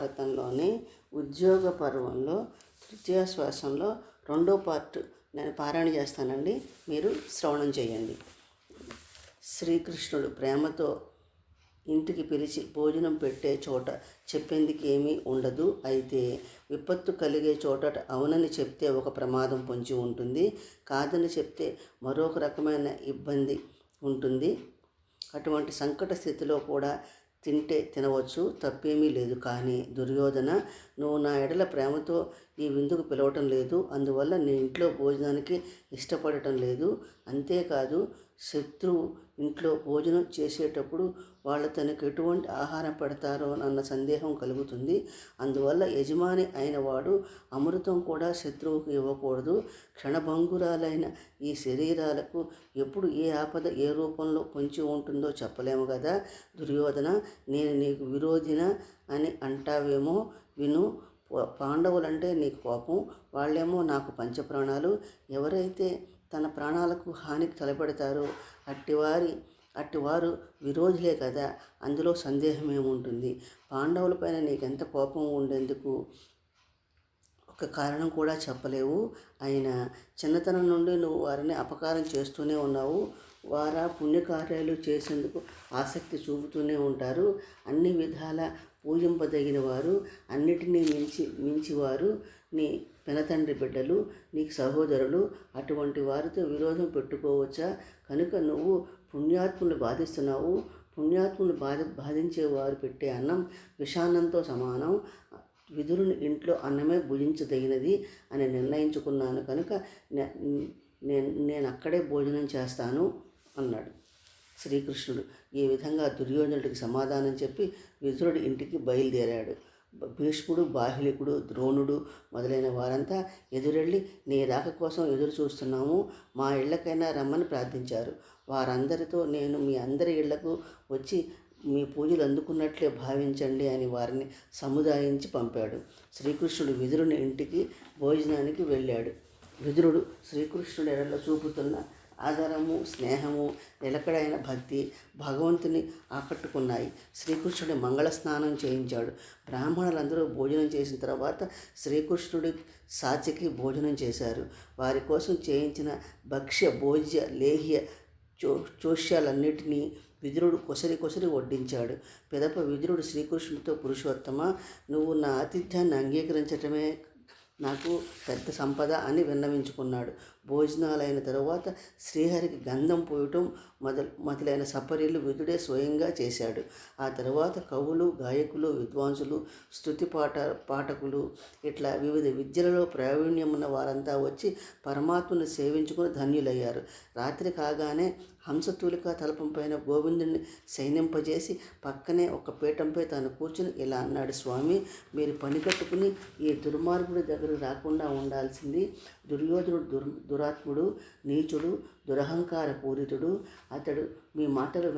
మహాభారతంలోని ఉద్యోగ పర్వంలో తృతీయ శ్వాసంలో 2వ పార్ట్ నేను పారాయణ చేస్తానండి. మీరు శ్రవణం చేయండి. శ్రీకృష్ణుడు ప్రేమతో ఇంటికి పిలిచి భోజనం పెట్టే చోట చెప్పేందుకు ఏమీ ఉండదు. అయితే విపత్తు కలిగే చోట అవునని చెప్తే ఒక ప్రమాదం పొంచి ఉంటుంది, కాదని చెప్తే మరొక రకమైన ఇబ్బంది ఉంటుంది. అటువంటి సంకట స్థితిలో కూడా తింటే తినవచ్చు, తప్పేమీ లేదు. కానీ దుర్యోధన, నువ్వు నా ఎడల ప్రేమతో ఈ విందుకు పిలవటం లేదు, అందువల్ల నీ ఇంట్లో భోజనానికి ఇష్టపడటం లేదు. అంతేకాదు, శత్రువు ఇంట్లో భోజనం చేసేటప్పుడు వాళ్ళు తనకు ఎటువంటి ఆహారం పెడతారో అన్న సందేహం కలుగుతుంది. అందువల్ల యజమాని అయిన వాడు అమృతం కూడా శత్రువుకు ఇవ్వకూడదు. క్షణభంగురాలైన ఈ శరీరాలకు ఎప్పుడు ఏ ఆపద ఏ రూపంలో పొంచి ఉంటుందో చెప్పలేము కదా. దుర్యోధన, నేను నీకు విరోధిన అని అంటావేమో, విను. పాండవులంటే నీకు కోపం, వాళ్ళేమో నాకు పంచప్రాణాలు. ఎవరైతే తన ప్రాణాలకు హానికి తలపెడతారో అట్టివారు విరోధులే కదా, అందులో సందేహం ఏముంటుంది. పాండవులపైన నీకెంత కోపం ఉండేందుకు ఒక కారణం కూడా చెప్పలేవు. అయినా చిన్నతనం నుండి నువ్వు వారిని అపకారం చేస్తూనే ఉన్నావు. వారా పుణ్యకార్యాలు చేసేందుకు ఆసక్తి చూపుతూనే ఉంటారు. అన్ని విధాల పూజింపదగిన వారు, అన్నిటినీ మించివారు నీ పెనతండ్రి బిడ్డలు, నీకు సహోదరులు. అటువంటి వారితో విరోధం పెట్టుకోవచ్చా? కనుక నువ్వు పుణ్యాత్ములు బాధిస్తున్నావు. పుణ్యాత్ములు బాధించే వారు పెట్టే అన్నం విషాన్నంతో సమానం. విదురుని ఇంట్లో అన్నమే భుజించదగినది అని నిర్ణయించుకున్నాను కనుక నేను అక్కడే భోజనం చేస్తాను అన్నాడు. శ్రీకృష్ణుడు ఈ విధంగా దుర్యోధనుడికి సమాధానం చెప్పి విదురుడి ఇంటికి బయలుదేరాడు. భీష్ముడు, బాహ్లికుడు, ద్రోణుడు మొదలైన వారంతా ఎదురెళ్ళి నీ రాక కోసం ఎదురు చూస్తున్నాము, మా ఇళ్లకైనా రమ్మని ప్రార్థించారు. వారందరితో నేను మీ అందరి ఇళ్లకు వచ్చి మీ పూజలు అందుకున్నట్లే భావించండి అని వారిని సముదాయించి పంపాడు. శ్రీకృష్ణుడు విదురుని ఇంటికి భోజనానికి వెళ్ళాడు. విదురుడు శ్రీకృష్ణుడి ఎడల చూపుతున్న ఆదరము, స్నేహము, నిలకడైన భక్తి భగవంతుని ఆకట్టుకున్నాయి. శ్రీకృష్ణుడి మంగళ స్నానం చేయించాడు. బ్రాహ్మణులందరూ భోజనం చేసిన తర్వాత శ్రీకృష్ణుడి సాచికి భోజనం చేశారు. వారి కోసం చేయించిన భక్ష్య, భోజ్య, లేహ్య చోష్యాలన్నిటినీ విదురుడు కొసరి వడ్డించాడు. పిదప విదురుడు శ్రీకృష్ణుడితో, పురుషోత్తమ, నువ్వు నా ఆతిథ్యాన్ని అంగీకరించటమే నాకు పెద్ద సంపద అని విన్నవించుకున్నాడు. భోజనాలైన తరువాత శ్రీహరికి గంధం పోయటం మొదలైన సపర్యలు విదుడే స్వయంగా చేశాడు. ఆ తరువాత కవులు, గాయకులు, విద్వాంసులు, స్తుతి పాఠకులు ఇట్లా వివిధ విద్యలలో ప్రావీణ్యం ఉన్న వారంతా వచ్చి పరమాత్మను సేవించుకుని ధన్యులయ్యారు. రాత్రి కాగానే హంసతూలిక తలపంపైన గోవిందుని సైనింపజేసి పక్కనే ఒక పీఠంపై తాను కూర్చుని ఇలా అన్నాడు. స్వామి, మీరు పని కట్టుకుని ఈ దుర్మార్గుడి దగ్గర రాకుండా ఉండాల్సింది. దుర్యోధనుడు దురాత్ముడు, నీచుడు, దురహంకార పూరితుడు. అతడు మీ మాటలు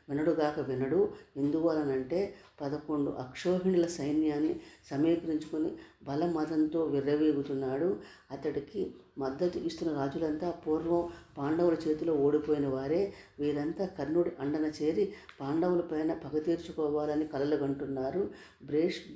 వినడుగాక వినడు. ఎందువలనంటే 11 అక్షోహిణుల సైన్యాన్ని సమీకరించుకొని బలమదంతో విర్రవీగుతున్నాడు. అతడికి మద్దతు ఇస్తున్న రాజులంతా పూర్వం పాండవుల చేతిలో ఓడిపోయిన వారే. వీరంతా కర్ణుడి అండన చేరి పాండవులపైన పగ తీర్చుకోవాలని కలలుగంటున్నారు.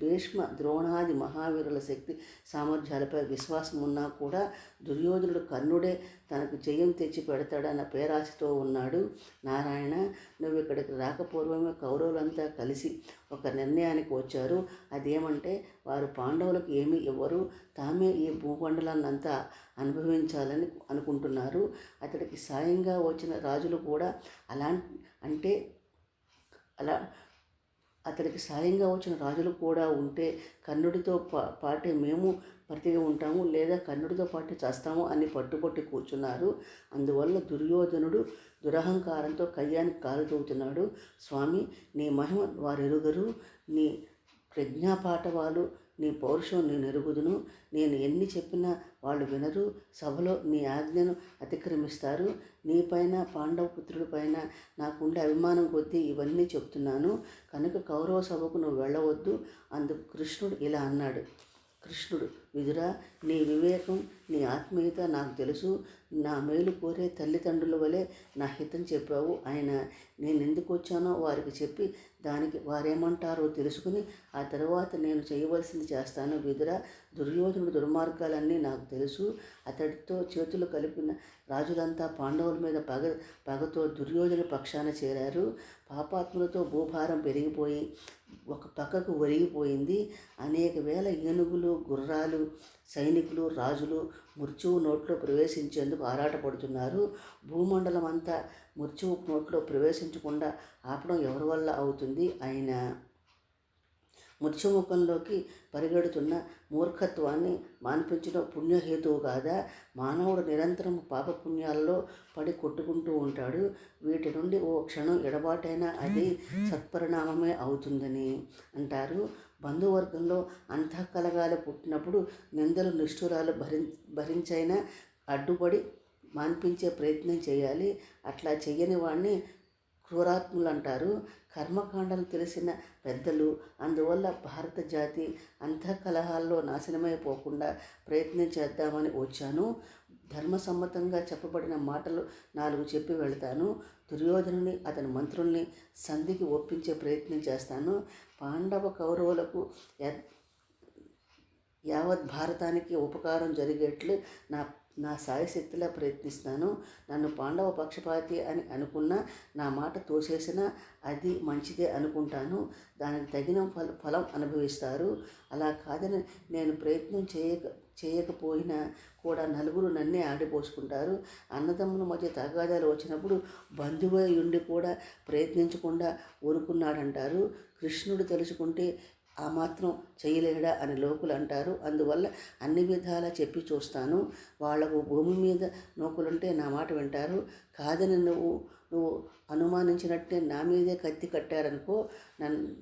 భీష్మ, ద్రోణాది మహావీరుల శక్తి సామర్థ్యాలపై విశ్వాసం ఉన్నా కూడా దుర్యోధనుడు కర్ణుడే తనకు జయం తెచ్చి పెడతాడన్న పేరాశతో ఉన్నాడు. నారాయణ, నువ్వు ఇక్కడికి రాకపూర్వమే కౌరవులంతా కలిసి ఒక నిర్ణయానికి వచ్చారు. అదేమంటే వారు పాండవులకు ఏమీ ఇవ్వరు, తామే ఈ భూమండలాన్నంతా అనుభవించాలని అనుకుంటున్నారు. అతడికి సాయంగా వచ్చిన రాజులు కూడా అతడికి సాయంగా వచ్చిన రాజులు కూడా ఉంటే కర్ణుడితో పాటే మేము బ్రతికి ఉంటాము, లేదా కర్ణుడితో పాటు చేస్తాము అని పట్టుబట్టి కూర్చున్నారు. అందువల్ల దుర్యోధనుడు దురహంకారంతో కయ్యానికి కాలు తవ్వుతున్నాడు. స్వామి, నీ మహిమ వారెరుగరు, నీ ప్రజ్ఞాపాఠవాలు, నీ పౌరుషం నేను ఎరుగుదును. నేను ఎన్ని చెప్పినా వాళ్ళు వినరు, సభలో నీ ఆజ్ఞను అతిక్రమిస్తారు. నీపైన, పాండవ పుత్రుడిపైన నాకుండే అభిమానం కొద్దీ ఇవన్నీ చెప్తున్నాను. కనుక కౌరవ సభకు నువ్వు వెళ్ళవద్దు. అందుకు కృష్ణుడు ఇలా అన్నాడు. కృష్ణుడు: విదురా, నీ వివేకం, నీ ఆత్మీయత నాకు తెలుసు. నా మేలు కోరే తల్లిదండ్రుల వలె నా హితం చెప్పావు. ఆయన నేనెందుకు వచ్చానో వారికి చెప్పి దానికి వారేమంటారో తెలుసుకుని ఆ తర్వాత నేను చేయవలసింది చేస్తాను. విదురా, దుర్యోధనుడు దుర్మార్గాలన్నీ నాకు తెలుసు. అతడితో చేతులు కలిపిన రాజులంతా పాండవుల మీద పగతో దుర్యోధన పక్షాన చేరారు. పాపాత్ములతో భూభారం పెరిగిపోయి ఒక పక్కకు ఒరిగిపోయింది. అనేక వేల ఏనుగులు, గుర్రాలు, సైనికులు, రాజులు మృత్యువు నోట్లో ప్రవేశించేందుకు ఆరాటపడుతున్నారు. భూమండలం అంతా మృత్యువు నోట్లో ప్రవేశించకుండా ఆపడం ఎవరి వల్ల అవుతుంది? ఆయన మృత్యుముఖంలోకి పరిగెడుతున్న మూర్ఖత్వాన్ని మాన్పించడం పుణ్యహేతువు కాదా? మానవుడు నిరంతరం పాపపుణ్యాలలో పడి కొట్టుకుంటూ ఉంటాడు. వీటి నుండి ఓ క్షణం ఎడబాటైనా అది సత్పరిణామమే అవుతుందని అంటారు. బంధువర్గంలో అంతఃకలగాలు పుట్టినప్పుడు నిందలు నిష్ఠురాలు భరించైనా అడ్డుపడి మాన్పించే ప్రయత్నం చేయాలి. అట్లా చెయ్యని వాడిని క్రూరాత్ములు అంటారు. కర్మకాండలు తెలిసిన పెద్దలు. అందువల్ల భారత జాతి అంతఃకలహాల్లో నాశనమైపోకుండా ప్రయత్నం చేద్దామని వచ్చాను. ధర్మసమ్మతంగా చెప్పబడిన మాటలు 4 చెప్పి వెళతాను. దుర్యోధనుని, అతని మంత్రుల్ని సంధికి ఒప్పించే ప్రయత్నం చేస్తాను. పాండవ కౌరవులకు యావత్ భారతానికి ఉపకారం జరిగేట్లు నా సాయశక్తిలా ప్రయత్నిస్తాను. నన్ను పాండవ పక్షపాతి అని అనుకున్నా, నా మాట తోసేసినా అది మంచిదే అనుకుంటాను. దానికి తగిన ఫలం అనుభవిస్తారు. అలా కాదని నేను ప్రయత్నం చేయకపోయినా కూడా నలుగురు నన్నే ఆడిపోసుకుంటారు. అన్నదమ్ముల మధ్య తగాదాలు వచ్చినప్పుడు బంధువై ఉండి కూడా ప్రయత్నించకుండా ఊరుకున్నాడంటారు. కృష్ణుడు తలుచుకుంటే ఆ మాత్రం చేయలేడా అని లోకులు అంటారు. అందువల్ల అన్ని విధాలా చెప్పి చూస్తాను. వాళ్లకు భూమి మీద నోకులుంటే నా మాట వింటారు. కాదని నువ్వు అనుమానించినట్టే నా మీదే కత్తి కట్టారనుకో,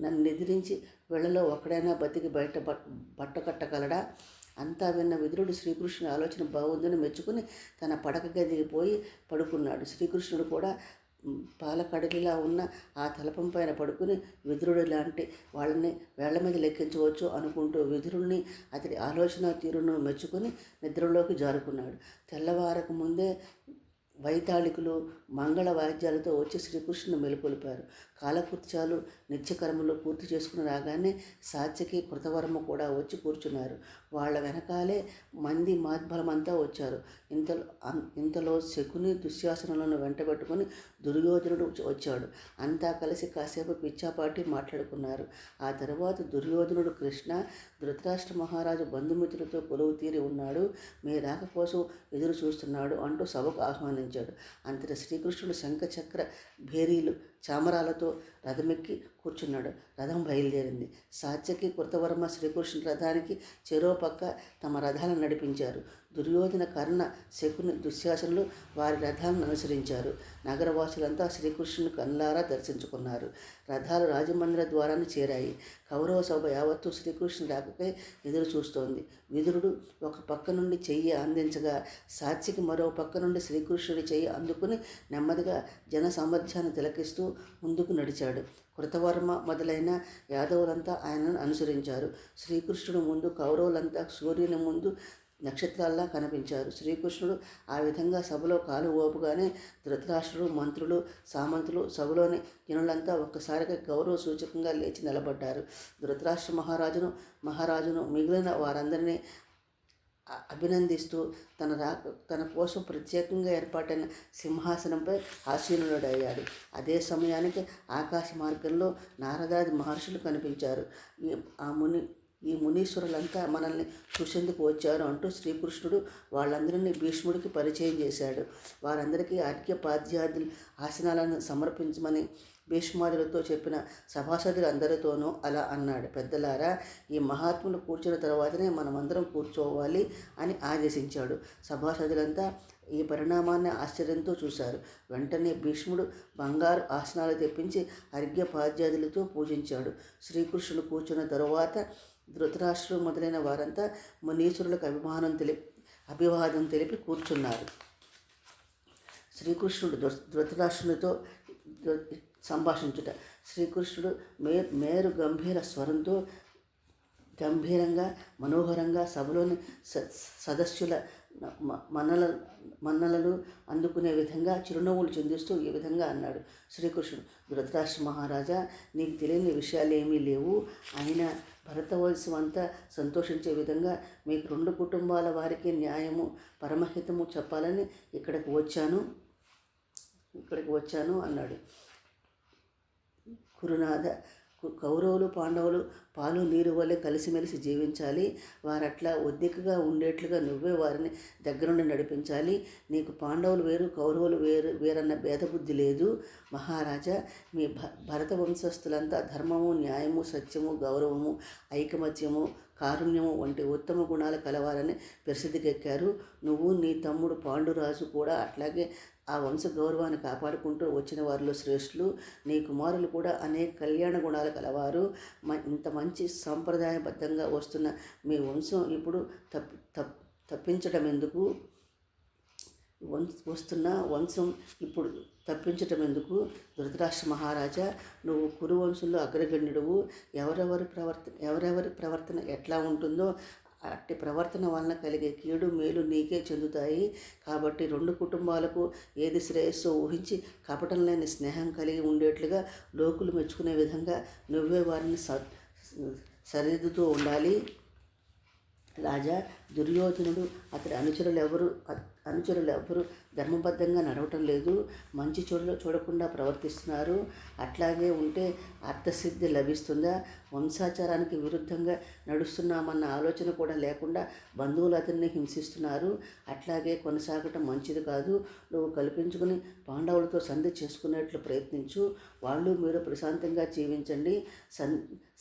నన్ను ఎదిరించి వీళ్ళలో ఒక్కడైనా బతికి బట్ట కట్టగలడా? అంతా విన్న విదురుడు శ్రీకృష్ణుని ఆలోచన బాగుందని మెచ్చుకుని తన పడక గదికి పోయి పడుకున్నాడు. శ్రీకృష్ణుడు కూడా పాలకడలిలా ఉన్న ఆ తలపం పైన పడుకుని విదురుడు లాంటి వాళ్ళని వేళ్ల మీద లెక్కించవచ్చు అనుకుంటూ విదురుణ్ణి, అతడి ఆలోచన తీరును మెచ్చుకొని నిద్రలోకి జారుకున్నాడు. తెల్లవారకు ముందే వైతాళికులు మంగళ వాయిద్యాలతో వచ్చి శ్రీకృష్ణుని మెలుకొల్పారు. కాలకృత్యాలు, నిత్యకర్మలు పూర్తి చేసుకుని రాగానే సాత్యకి, కృతవర్మ కూడా వచ్చి కూర్చున్నారు. వాళ్ళ వెనకాలే మంది మాధ్బలమంతా వచ్చారు. ఇంతలో శకుని, దుశ్శాసనులను వెంటబెట్టుకుని దుర్యోధనుడు వచ్చాడు. అంతా కలిసి కాసేపు పిచ్చాపాటి మాట్లాడుకున్నారు. ఆ తరువాత దుర్యోధనుడు: కృష్ణ, ధృతరాష్ట్ర మహారాజు బంధుమిత్రులతో కొలువు తీరి ఉన్నాడు. మీ రాక కోసం ఎదురు చూస్తున్నాడు అంటూ సభకు ఆహ్వానించాడు. అంతటి శ్రీకృష్ణుడు శంఖ, చక్ర, భేరీలు, చామరాలతో రథమెక్కి కూర్చున్నాడు. రథం బయలుదేరింది. సాత్యకి, కృతవర్మ శ్రీకృష్ణుడి రథానికి చెరో పక్క తమ రథాలను నడిపించారు. దుర్యోధన, కర్ణ, శకుని, దుశ్శాసనులు వారి రథాలను అనుసరించారు. నగరవాసులంతా శ్రీకృష్ణుని కన్నులారా దర్శించుకున్నారు. రథాలు రాజమందిర ద్వారాన్ని చేరాయి. కౌరవ సభ యావత్తు శ్రీకృష్ణుని రాకకై ఎదురు చూస్తోంది. విదురుడు ఒక పక్క నుండి చెయ్యి అందించగా సాత్యకి మరో పక్క నుండి శ్రీకృష్ణుడి చెయ్యి అందుకుని నెమ్మదిగా జన సామర్థ్యాన్ని తిలకిస్తూ ముందుకు నడిచాడు. కృతవర్మ మొదలైన యాదవులంతా ఆయనను అనుసరించారు. శ్రీకృష్ణుడు ముందు, కౌరవులంతా సూర్యుని ముందు నక్షత్రాల్లా కనిపించారు. శ్రీకృష్ణుడు ఆ విధంగా సభలో కాలు ఓపుగానే ధృతరాష్ట్రుడు, మంత్రులు, సామంతులు, సభలోని జనులంతా ఒక్కసారిగా గౌరవ సూచకంగా లేచి నిలబడ్డారు. ధృతరాష్ట్ర మహారాజును మిగిలిన వారందరినీ అభినందిస్తూ తన కోసం ప్రత్యేకంగా ఏర్పాటైన సింహాసనంపై ఆసీనుడయ్యాడు. అదే సమయానికి ఆకాశ మార్గంలో నారదాది మహర్షులు కనిపించారు. ఈ మునీశ్వరులంతా మనల్ని చూసేందుకు వచ్చారు అంటూ శ్రీకృష్ణుడు వాళ్ళందరినీ భీష్ముడికి పరిచయం చేశాడు. వారందరికీ అర్ఘ్యపాద్యాది ఆసనాలను సమర్పించమని భీష్మాదులతో చెప్పిన సభాసదులందరితోనూ అలా అన్నాడు. పెద్దలారా, ఈ మహాత్ములు కూర్చున్న తర్వాతనే మనమందరం కూర్చోవాలి అని ఆదేశించాడు. సభాసదులంతా ఈ పరిణామాన్ని ఆశ్చర్యంతో చూశారు. వెంటనే భీష్ముడు బంగారు ఆసనాలు తెప్పించి అర్ఘ్యపాద్యాదులతో పూజించాడు. శ్రీకృష్ణుడు కూర్చున్న తరువాత ధృతరాష్ట్రుడు మొదలైన వారంతా మునీశ్వరులకు అభివాదం తెలిపి కూర్చున్నారు. శ్రీకృష్ణుడు ధృతరాష్ట్రునితో సంభాషించుట. శ్రీకృష్ణుడు మేరు గంభీర స్వరంతో గంభీరంగా మనోహరంగా సభలోని సదస్సుల మన్నల మన్నలను అందుకునే విధంగా చిరునవ్వులు చిందిస్తూ ఈ విధంగా అన్నాడు శ్రీకృష్ణుడు. ధృతరాష్ట్ర మహారాజా, నీకు తెలియని విషయాలు ఏమీ లేవు. ఆయన భరతవంశం అంతా సంతోషించే విధంగా మీకు 2 కుటుంబాల వారికి న్యాయము పరమహితము చెప్పాలని ఇక్కడికి వచ్చాను అన్నాడు. కురునాథ, కౌరవులు పాండవులు పాలు నీరు వల్లే కలిసిమెలిసి జీవించాలి. వారట్లా ఒద్దికగా ఉండేట్లుగా నువ్వే వారిని దగ్గరుండి నడిపించాలి. నీకు పాండవులు వేరు, కౌరవులు వేరన్న భేదబుద్ధి లేదు. మహారాజా, మీ భరత వంశస్థులంతా ధర్మము, న్యాయము, సత్యము, గౌరవము, ఐకమత్యము, కారుణ్యము వంటి ఉత్తమ గుణాలు కలవారని ప్రసిద్ధికెక్కారు. నువ్వు నీ తమ్ముడు పాండురాజు కూడా అట్లాగే ఆ వంశ గౌరవాన్ని కాపాడుకుంటూ వచ్చిన వారిలో శ్రేష్ఠులు. నీ కుమారులు కూడా అనేక కళ్యాణ గుణాలు కలవారు. ఇంత మంచి సాంప్రదాయబద్ధంగా వస్తున్న మీ వంశం ఇప్పుడు తప్పించడం ఎందుకు? ఇప్పుడు తప్పించటం ఎందుకు? ధృతరాష్ట్ర మహారాజా, నువ్వు కురువంశంలో అగ్రగణ్యుడువు. ఎవరెవరి ప్రవర్తన ఎట్లా ఉంటుందో అట్టి ప్రవర్తన వలన కలిగే కీడు మేలు నీకే చెందుతాయి. కాబట్టి 2 కుటుంబాలకు ఏది శ్రేయస్సో ఊహించి కపటం లేని స్నేహం కలిగి ఉండేట్లుగా లోకులు మెచ్చుకునే విధంగా నువ్వే వారిని సరిదిద్దుతూ ఉండాలి. రాజా, దుర్యోధనుడు అతడి అనుచరులెవరు ధర్మబద్ధంగా నడవటం లేదు. మంచి చూడకుండా ప్రవర్తిస్తున్నారు. అట్లాగే ఉంటే అర్థసిద్ధి లభిస్తుందా? వంశాచారానికి విరుద్ధంగా నడుస్తున్నామన్న ఆలోచన కూడా లేకుండా బంధువులు అతన్ని హింసిస్తున్నారు. అట్లాగే కొనసాగటం మంచిది కాదు. నువ్వు కల్పించుకుని పాండవులతో సంధి చేసుకునేట్లు ప్రయత్నించు. వాళ్ళు మీరు ప్రశాంతంగా జీవించండి.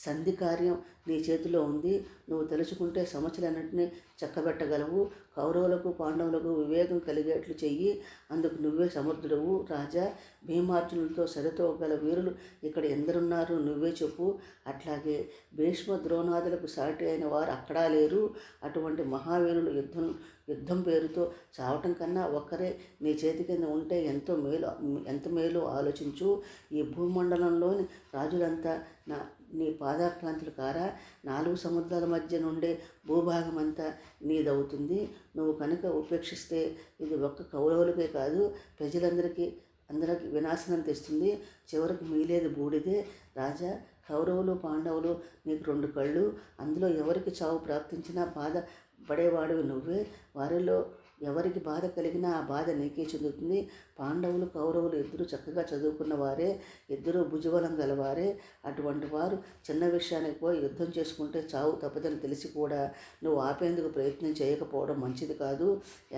సంధి కార్యం నీ చేతిలో ఉంది. నువ్వు తలుచుకుంటే సమస్యలన్నింటినీ చక్కబెట్టగలవు. కౌరవులకు పాండవులకు వివేకం కలిగేట్లు చెయ్యి. అందుకు నువ్వే సమర్థుడవు. రాజా, భీమార్జునులతో సరితూగల వీరులు ఇక్కడ ఎందరున్నారు నువ్వే చెప్పు. అట్లాగే భీష్మ ద్రోణాదులకు సాటి అయిన వారు అక్కడా లేరు. అటువంటి మహావీరులు యుద్ధం పేరుతో చావటం కన్నా ఒక్కరే నీ చేతి కింద ఉంటే ఎంత మేలు ఆలోచించు. ఈ భూమండలంలోని రాజులంతా నీ పాదాక్రాంతులు కారా? 4 సముద్రాల మధ్య నుండే భూభాగమంతా నీదవుతుంది. నువ్వు కనుక ఉపేక్షిస్తే ఇది ఒక్క కౌరవులకే కాదు, ప్రజలందరికీ వినాశనం తెస్తుంది. చివరికి మిగిలేది బూడిదే. రాజా, కౌరవులు పాండవులు నీకు 2 కళ్ళు. అందులో ఎవరికి చావు ప్రాప్తించినా బాధ పడేవాడివి నువ్వే. వారిలో ఎవరికి బాధ కలిగినా ఆ బాధ నీకే చెందుతుంది. పాండవులు కౌరవులు ఇద్దరు చక్కగా చదువుకున్న వారే, ఇద్దరు భుజబలం గలవారే. అటువంటి వారు చిన్న విషయానికి పోయి యుద్ధం చేసుకుంటే చావు తప్పదని తెలిసి కూడా నువ్వు ఆపేందుకు ప్రయత్నం చేయకపోవడం మంచిది కాదు.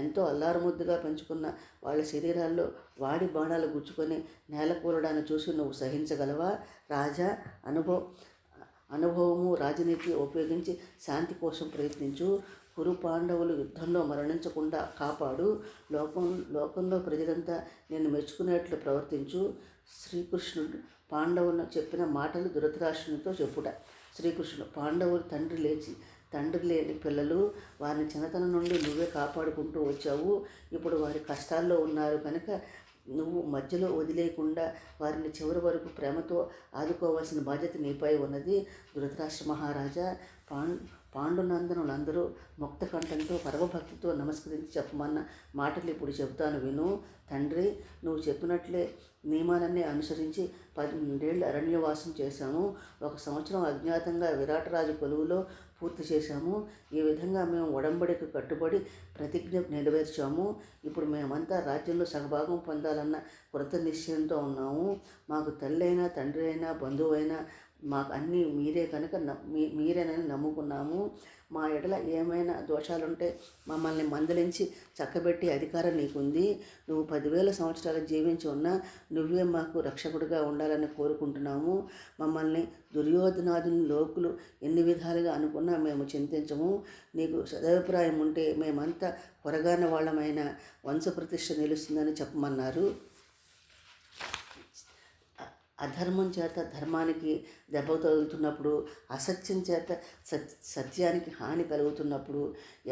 ఎంతో అల్లారుముద్దుగా పెంచుకున్న వాళ్ళ శరీరాల్లో వాడి బాణాలు గుచ్చుకొని నేల కూలడాన్ని చూసి నువ్వు సహించగలవా? రాజా, అనుభవము రాజనీతి ఉపయోగించి శాంతి కోసం ప్రయత్నించు. కురు పాండవులు యుద్ధంలో మరణించకుండా కాపాడు. లోకంలో ప్రజలంతా నేను మెచ్చుకునేట్లు ప్రవర్తించు. శ్రీకృష్ణుడు పాండవులను చెప్పిన మాటలు ధృతరాష్ట్రునితో చెప్పుట. శ్రీకృష్ణుడు, పాండవులు తండ్రి లేని పిల్లలు. వారిని చిన్నతనం నుండి నువ్వే కాపాడుకుంటూ వచ్చావు. ఇప్పుడు వారి కష్టాల్లో ఉన్నారు కనుక నువ్వు మధ్యలో వదిలేయకుండా వారిని చివరి వరకు ప్రేమతో ఆదుకోవాల్సిన బాధ్యత నీపై ఉన్నది. ధృతరాష్ట్ర మహారాజా, పాండునందనులందరూ ముక్త కంఠంతో పరమభక్తితో నమస్కరించి చెప్పమన్న మాటలు ఇప్పుడు చెబుతాను విను. తండ్రి, నువ్వు చెప్పినట్లే నియమాలన్నీ అనుసరించి 12 ఏళ్ళు అరణ్యవాసం చేశాము. 1 సంవత్సరం అజ్ఞాతంగా విరాటరాజు కొలువులో పూర్తి చేశాము. ఈ విధంగా మేము ఒడంబడికి కట్టుబడి ప్రతిజ్ఞ నెరవేర్చాము. ఇప్పుడు మేమంతా రాజ్యంలో సగభాగం పొందాలన్న కృత నిశ్చయంతో ఉన్నాము. మాకు తల్లి అయినా తండ్రి అయినా బంధువు అయినా మాకు అన్నీ మీరే కనుక మీరేనని నమ్ముకున్నాము. మా ఎడల ఏమైనా దోషాలుంటే మమ్మల్ని మందలించి చక్కబెట్టి అధికారం నీకుంది. నువ్వు 10,000 సంవత్సరాలు జీవించి ఉన్నా నువ్వే మాకు రక్షకుడిగా ఉండాలని కోరుకుంటున్నాము. మమ్మల్ని దుర్యోధనాదుని లోకులు ఎన్ని విధాలుగా అనుకున్నా మేము చింతించము. నీకు సదభిప్రాయం ఉంటే మేమంతా కొరగాన వాళ్ళమైన వంశప్రతిష్ఠ నిలుస్తుందని చెప్పమన్నారు. అధర్మం చేత ధర్మానికి దెబ్బ తగులుతున్నప్పుడు, అసత్యం చేత సత్యానికి హాని కలుగుతున్నప్పుడు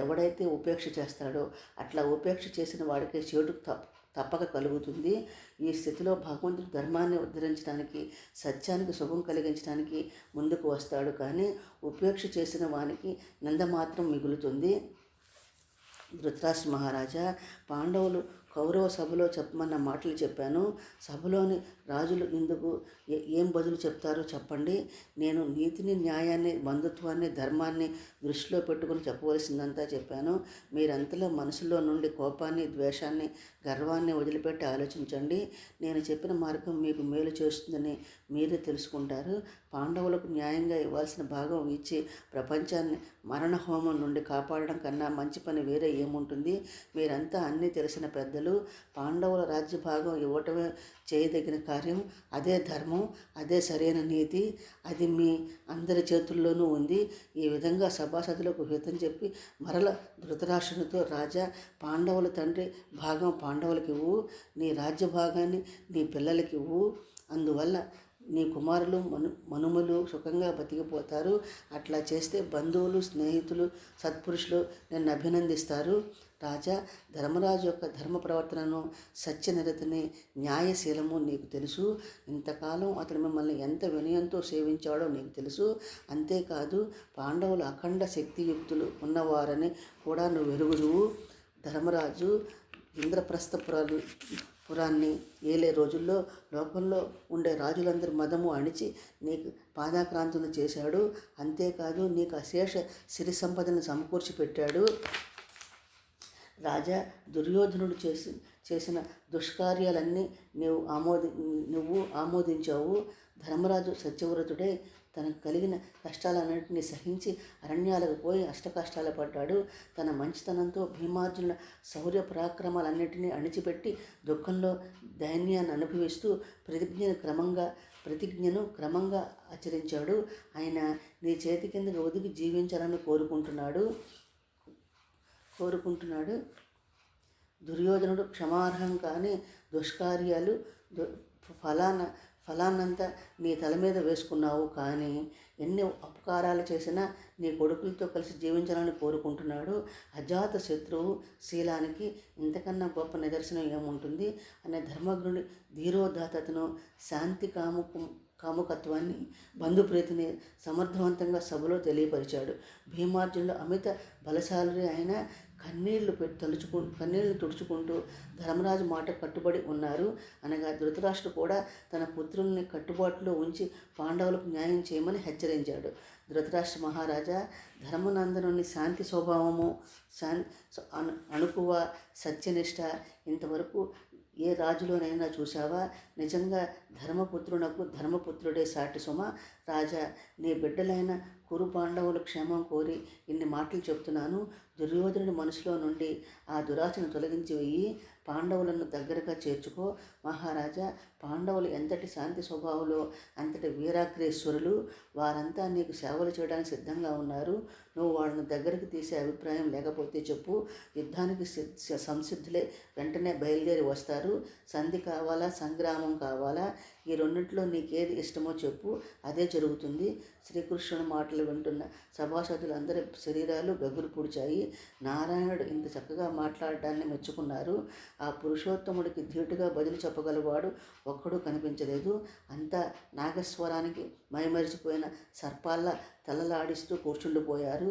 ఎవడైతే ఉపేక్ష చేస్తాడో అట్లా ఉపేక్ష చేసిన వాడికి చెడు తప్పక కలుగుతుంది. ఈ స్థితిలో భగవంతుడు ధర్మాన్ని ఉద్ధరించడానికి, సత్యానికి శుభం కలిగించడానికి ముందుకు వస్తాడు. కానీ ఉపేక్ష చేసిన వానికి నింద మాత్రం మిగులుతుంది. ధృతరాష్ట్ర మహారాజా, పాండవులు కౌరవ సభలో చెప్పమన్న మాటలు చెప్పాను. సభలోని రాజులు ఇందుకు ఏం బదులు చెప్తారో చెప్పండి. నేను నీతిని, న్యాయాన్ని, బంధుత్వాన్ని, ధర్మాన్ని దృష్టిలో పెట్టుకుని చెప్పవలసిందంతా చెప్పాను. మీరంతలో మనసులో నుండి కోపాన్ని, ద్వేషాన్ని, గర్వాన్ని వదిలిపెట్టి ఆలోచించండి. నేను చెప్పిన మార్గం మీకు మేలు చేస్తుందని మీరే తెలుసుకుంటారు. పాండవులకు న్యాయంగా ఇవ్వాల్సిన భాగం ఇచ్చి ప్రపంచాన్ని మరణహోమం నుండి కాపాడడం కన్నా మంచి పని వేరే ఏముంటుంది? మీరంతా అన్నీ తెలిసిన పెద్దలు. పాండవుల రాజ్యభాగం ఇవ్వటమే చేయదగిన కార్యం. అదే ధర్మం, అదే సరైన నీతి. అది మీ అందరి చేతుల్లోనూ ఉంది. ఈ విధంగా సభాసదులకు హితం చెప్పి మరల ధృతరాష్ట్రునితో, రాజా, పాండవుల తండ్రి భాగం పాండవులకి ఇవ్వు, నీ రాజ్య భాగాన్ని నీ పిల్లలకి ఇవ్వు. అందువల్ల నీ కుమారులు మనుమలు సుఖంగా బతికిపోతారు. అట్లా చేస్తే బంధువులు, స్నేహితులు, సత్పురుషులు నిన్ను అభినందిస్తారు. రాజా, ధర్మరాజు యొక్క ధర్మ ప్రవర్తనను, సత్యనిరతిని, న్యాయశీలము నీకు తెలుసు. ఇంతకాలం అతను మిమ్మల్ని ఎంత వినయంతో సేవించాడో నీకు తెలుసు. అంతేకాదు పాండవులు అఖండ శక్తియుక్తులు ఉన్నవారని కూడా నువ్వు ఎరుగుదువు. ధర్మరాజు ఇంద్రప్రస్థపురాన్ని ఏలే రోజుల్లో లోకంలో ఉండే రాజులందరి మదము అణిచి నీకు పాదాక్రాంతులు చేశాడు. అంతేకాదు నీకు అశేష సిరి సంపదను సమకూర్చి పెట్టాడు. రాజా, దుర్యోధనుడు చేసిన దుష్కార్యాలన్నీ నువ్వు ఆమోదించావు. ధర్మరాజు సత్యవ్రతుడే. తనకు కలిగిన కష్టాలన్నింటినీ సహించి అరణ్యాలకు పోయి అష్టకష్టాలు పడ్డాడు. తన మంచితనంతో భీమార్జునుల శౌర్య పరాక్రమాలన్నింటినీ అణిచిపెట్టి దుఃఖంలో దైన్యాన్ని అనుభవిస్తూ ప్రతిజ్ఞను క్రమంగా ఆచరించాడు. ఆయన నీ చేతి కిందకు ఒదిగి జీవించాలని కోరుకుంటున్నాడు. దుర్యోధనుడు క్షమార్హం కాని దుష్కార్యాలు ఫలాన్నంతా నీ తల మీద వేసుకున్నావు. కానీ ఎన్ని అపకారాలు చేసినా నీ కొడుకులతో కలిసి జీవించాలని కోరుకుంటున్నాడు. అజాత శత్రువు శీలానికి ఇంతకన్నా గొప్ప నిదర్శనం ఏముంటుంది అనే ధర్మజ్ఞుడి ధీరోదాతను, శాంతి కాముకత్వాన్ని, బంధుప్రీతిని సమర్థవంతంగా సభలో తెలియపరిచాడు. భీమార్జునుడు అమిత బలశాలి అయిన కన్నీళ్లు తుడుచుకుంటూ ధర్మరాజు మాట కట్టుబడి ఉన్నారు. అనగా ధృతరాష్ట్రుడు కూడా తన పుత్రుల్ని కట్టుబాటులో ఉంచి పాండవులకు న్యాయం చేయమని హెచ్చరించాడు. ధృతరాష్ట్ర మహారాజా, ధర్మనందనుని శాంతి స్వభావము, అణుకువ, సత్యనిష్ట ఇంతవరకు ఏ రాజులోనైనా చూసావా? నిజంగా ధర్మపుత్రుడే సాటి సుమ. రాజా, నీ బిడ్డలైన కురు పాండవుల క్షేమం కోరి ఇన్ని మాటలు చెప్తున్నాను. దుర్యోధనుడి మనసులో నుండి ఆ దురాశను తొలగించి వెయ్యి. పాండవులను దగ్గరగా చేర్చుకో. మహారాజా, పాండవులు ఎంతటి శాంతి స్వభావులో అంతటి వీరాగ్రేశ్వరులు. వారంతా నీకు సేవలు చేయడానికి సిద్ధంగా ఉన్నారు. నువ్వు వాళ్ళని దగ్గరికి తీసే అభిప్రాయం లేకపోతే చెప్పు. యుద్ధానికి సంసిద్ధులే వెంటనే బయలుదేరి వస్తారు. సంధి కావాలా, సంగ్రామం కావాలా? ఈ రెండింటిలో నీకేది ఇష్టమో చెప్పు, అదే జరుగుతుంది. శ్రీకృష్ణుని మాటలు వింటున్న సభాసదులందరి శరీరాలు గగురు పుడిచాయి. నారాయణుడు ఇంత చక్కగా మాట్లాడడాన్ని మెచ్చుకున్నారు. ఆ పురుషోత్తముడికి ధీటుగా బదులు చెప్పగలవాడు ఒక్కడూ కనిపించలేదు. అంతా నాగస్వరానికి మైమరిచిపోయిన సర్పాల్లా తలలాడిస్తూ కూర్చుండిపోయారు.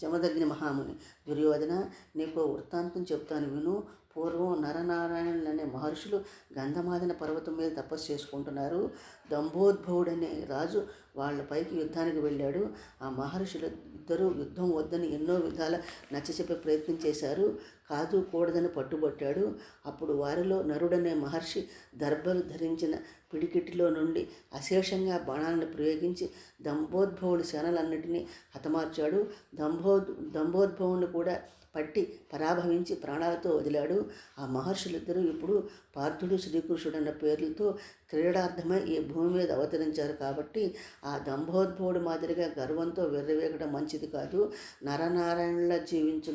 జమదగ్ని మహాముని, దుర్యోధన, నీకో వృత్తాంతం చెప్తాను విను. పూర్వం నరనారాయణులనే మహర్షులు గంధమాదన పర్వతం మీద తపస్సు చేసుకుంటున్నారు. దంభోద్భవుడనే రాజు వాళ్ళపైకి యుద్ధానికి వెళ్ళాడు. ఆ మహర్షులు ఇద్దరూ యుద్ధం వద్దని ఎన్నో విధాల నచ్చచెప్పే ప్రయత్నం చేశారు. కాదు కూడదని పట్టుబట్టాడు. అప్పుడు వారిలో నరుడనే మహర్షి దర్భలు ధరించిన పిడికిటిలో నుండి అశేషంగా బాణాలను ప్రయోగించి దంభోద్భవుడి సేనలన్నిటినీ హతమార్చాడు. దంభోద్భవుని కూడా పట్టి పరాభవించి ప్రాణాలతో వదిలాడు. ఆ మహర్షులిద్దరూ ఇప్పుడు పార్థుడు, శ్రీకృష్ణుడు అన్న పేర్లతో క్రీడార్థమై ఈ భూమి మీద అవతరించారు. కాబట్టి ఆ దంభోద్భవుడు మాదిరిగా గర్వంతో వెర్రవేగడం మంచిది కాదు. నరనారాయణులా జీవించు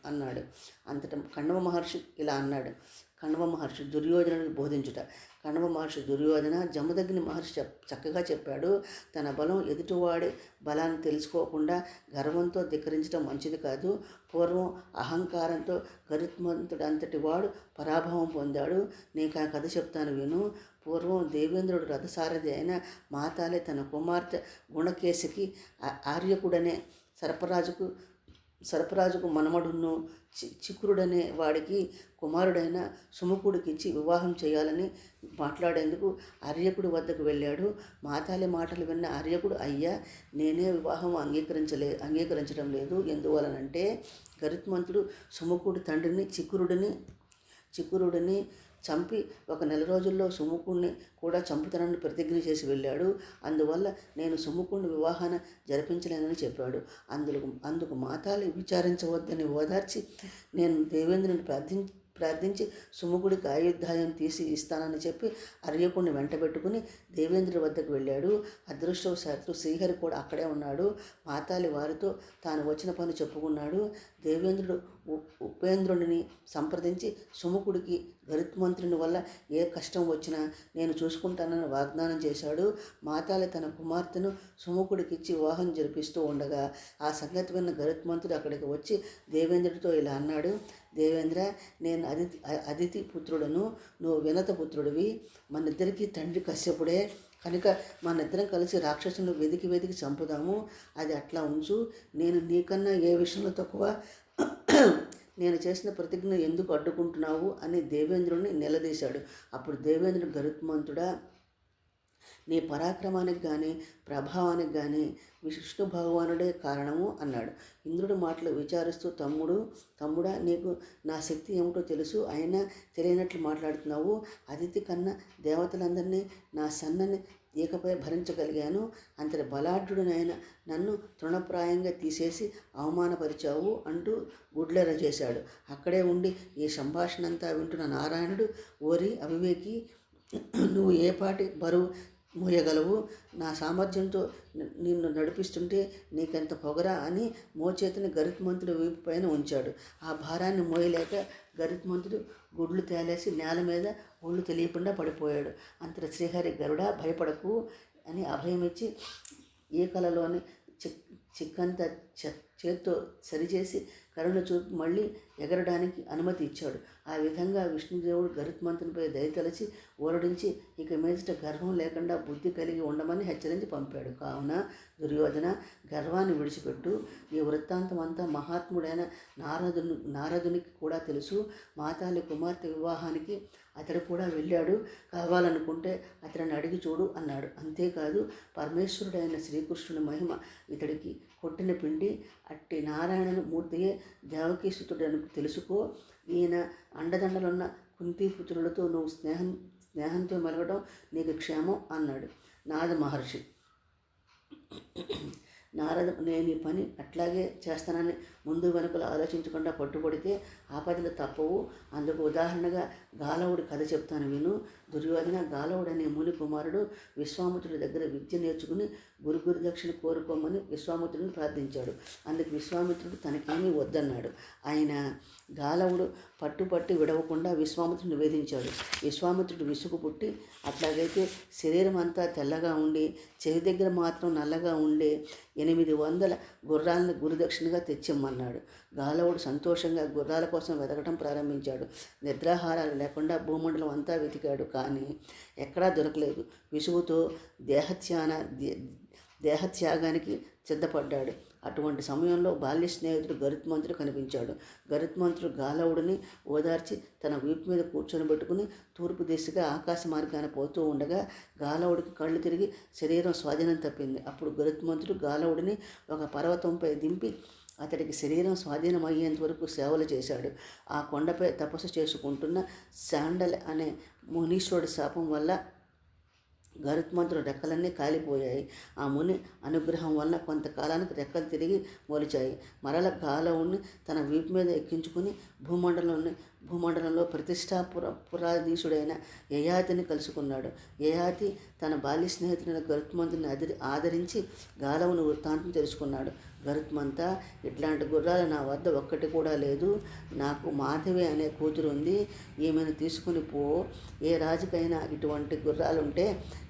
అన్నాడు. అంతటా కణ్వ మహర్షి ఇలా అన్నాడు. కణవ మహర్షి దుర్యోధనుడికి బోధించుట. కణవ మహర్షి దుర్యోధన, జమదగ్ని మహర్షి చక్కగా చెప్పాడు. తన బలం ఎదుటివాడి బలాన్ని తెలుసుకోకుండా గర్వంతో ధిక్కరించడం మంచిది కాదు. పూర్వం అహంకారంతో గరుత్మంతుడు అంతటి వాడు పరాభవం పొందాడు. నీకు ఆ కథ చెప్తాను విను. పూర్వం దేవేంద్రుడు రథసారథి అయిన మాతాలి తన కుమార్తె గుణకేశికి ఆర్యకుడనే సర్పరాజుకు మనమడును చికురుడనే వాడికి కుమారుడైన సుముఖుడికిచ్చి వివాహం చేయాలని మాట్లాడేందుకు ఆర్యకుడి వద్దకు వెళ్ళాడు. మాతాలి మాటలు విన్న ఆర్యకుడు, అయ్యా, నేనే వివాహం అంగీకరించడం లేదు. ఎందువలనంటే గరుత్మంతుడు సుముఖుడి తండ్రిని చికురుడిని చంపి 1 నెల రోజుల్లో సుముఖుణ్ణి కూడా చంపుతానని ప్రతిజ్ఞ చేసి వెళ్ళాడు. అందువల్ల నేను సుముఖుణ్ణి వివాహాన్ని జరిపించలేనని చెప్పాడు. అందుకు మాతాలి విచారించవద్దని ఓదార్చి, నేను దేవేంద్రుని ప్రార్థించి సుముఖుడికి ఆయుధాయం తీసి ఇస్తానని చెప్పి అర్యకుడిని వెంటబెట్టుకుని దేవేంద్రుడి వద్దకు వెళ్ళాడు. అదృష్టవశాత్తు శ్రీహరి కూడా అక్కడే ఉన్నాడు. మాతాలి వారితో తాను వచ్చిన పని చెప్పుకున్నాడు. దేవేంద్రుడు ఉపేంద్రుడిని సంప్రదించి సుముఖుడికి గరుత్మంతుని వల్ల ఏ కష్టం వచ్చినా నేను చూసుకుంటానని వాగ్దానం చేశాడు. మాతాలి తన కుమార్తెను సుముఖుడికిచ్చి వివాహం జరిపిస్తూ ఉండగా ఆ సంగతి విన్న గరుత్మంతుడు అక్కడికి వచ్చి దేవేంద్రుడితో ఇలా అన్నాడు, దేవేంద్ర, నేను అదితి పుత్రుడను, నువ్వు వినత పుత్రుడివి. మనిద్దరికీ తండ్రి కశ్యపుడే కనుక మనిద్దరం కలిసి రాక్షసులను వెతికి చంపుదాము. అది అట్లా ఉంచు. నేను నీకన్నా ఏ విషయంలో తక్కువ? నేను చేసిన ప్రతిజ్ఞ ఎందుకు అడ్డుకుంటున్నావు అని దేవేంద్రుడిని నిలదీశాడు. అప్పుడు దేవేంద్రుడు, గరుత్మంతుడా, నీ పరాక్రమానికి కానీ ప్రభావానికి కానీ విష్ణు భగవానుడే కారణము అన్నాడు. ఇంద్రుడి మాటలు విచారిస్తూ, తమ్ముడా, నీకు నా శక్తి ఏమిటో తెలుసు, అయినా తెలియనట్లు మాట్లాడుతున్నావు. అదితి కన్నా దేవతలందరినీ నా సన్నని ఏకపై భరించగలిగాను. అంతటి బలాఢ్యుడినైన నన్ను తృణప్రాయంగా తీసేసి అవమానపరిచావు అంటూ గుడ్లెర చేశాడు. అక్కడే ఉండి ఈ సంభాషణ అంతా వింటున్న నారాయణుడు, ఓరి అవివేకి, నువ్వు ఏపాటి బరువు మోయగలవు? నా సామర్థ్యంతో నిన్ను నడిపిస్తుంటే నీకెంత పొగరా అని మోచేతిని గరుత్మంతుడి వీపు పైన ఉంచాడు. ఆ భారాన్ని మోయలేక గరుత్మంతుడు గుడ్లు తేలేసి నేల మీద ఒళ్ళు తెలియకుండా పడిపోయాడు. అంతట శ్రీహరి, గరుడా, భయపడకు అని అభయమిచ్చి ఈకలలోని చిక్కంత చేత్తో సరిచేసి కరుణ చూపి మళ్ళీ ఎగరడానికి అనుమతి ఇచ్చాడు. ఆ విధంగా విష్ణుదేవుడు గరుత్మంతునిపై దయతలచి ఓరడించి ఇక మీదట గర్వం లేకుండా బుద్ధి కలిగి ఉండమని హెచ్చరించి పంపాడు. కావున దుర్యోధన, గర్వాన్ని విడిచిపెట్టు. ఈ వృత్తాంతం అంతా మహాత్ముడైన నారదునికి కూడా తెలుసు. మాతాలి కుమార్తె వివాహానికి అతడు కూడా వెళ్ళాడు. కావాలనుకుంటే అతడిని అడిగి చూడు అన్నాడు. అంతేకాదు, పరమేశ్వరుడైన శ్రీకృష్ణుని మహిమ ఇతడికి కొట్టిన పిండి. అట్టి నారాయణుని మూర్తియే దేవకీసుతుడని తెలుసుకో. ఈయన అండదండలున్న కుంతీపుత్రులతో నువ్వు స్నేహంతో మెలగడం నీకు క్షేమం అన్నాడు నారద మహర్షి. నేను ఈ పని అట్లాగే చేస్తానని ముందు వెనుకలు ఆలోచించకుండా పట్టుబడితే ఆపదలు తప్పవు. అందుకు ఉదాహరణగా గాలవుడి కథ చెప్తాను విను. దుర్యోధన, గాలవుడనే ముని కుమారుడు విశ్వామిత్రుడి దగ్గర విద్య నేర్చుకుని గురు దక్షిణ కోరుకోమని విశ్వామిత్రుడిని ప్రార్థించాడు. అందుకు విశ్వామిత్రుడు తనకేమీ వద్దన్నాడు. ఆయన గాలవుడు పట్టుపట్టి విడవకుండా విశ్వామిత్రుడిని వేధించాడు. విశ్వామిత్రుడు విసుగు పుట్టి, అట్లాగైతే శరీరం అంతా తెల్లగా ఉండి చెవి దగ్గర మాత్రం నల్లగా ఉండే 800 గుర్రాలను గురుదక్షిణగా తెచ్చిమ్మన్నాడు. గాలవుడు సంతోషంగా గుర్రాల కోసం వెతకటం ప్రారంభించాడు. నిద్రాహారాలు లేకుండా భూమండలం అంతా వెతికాడు, కానీ ఎక్కడా దొరకలేదు. విసుగుతో దేహత్యాగానికి సిద్ధపడ్డాడు. అటువంటి సమయంలో బాల్య స్నేహితుడు గరుత్మంతుడు కనిపించాడు. గరుత్మంతుడు గాలవుడిని ఓదార్చి తన వీపు మీద కూర్చొని పెట్టుకుని తూర్పు దిశగా ఆకాశ మార్గాన్ని పోతూ ఉండగా గాలవుడికి కళ్ళు తిరిగి శరీరం స్వాధీనం తప్పింది. అప్పుడు గరుత్మంతుడు గాలవుడిని ఒక పర్వతంపై దింపి అతడికి శరీరం స్వాధీనం అయ్యేంత వరకు సేవలు చేశాడు. ఆ కొండపై తపస్సు చేసుకుంటున్న శాండల్ అనే మునీశ్వరుడి శాపం వల్ల గరుత్మంతుడు రెక్కలన్నీ కాలిపోయాయి. ఆ ముని అనుగ్రహం వలన కొంతకాలానికి రెక్కలు తిరిగి మొలిచాయి. మరల గాలవుణ్ణి తన వీపు మీద ఎక్కించుకుని భూమండలంలో ప్రతిష్టాపురాధీశుడైన యయాతిని కలుసుకున్నాడు. యయాతి తన బాల్య స్నేహితుడైన గరుత్మంతుని ఆదరించి గాలవుని వృత్తాంతం తెలుసుకున్నాడు. గరుత్మంతా, ఇట్లాంటి గుర్రాలు నా వద్ద ఒక్కటి కూడా లేదు. నాకు మాధవి అనే కూతురు ఉంది. ఈమెను తీసుకుని పో. ఏ రాజుకైనా ఇటువంటి గుర్రాలుంటే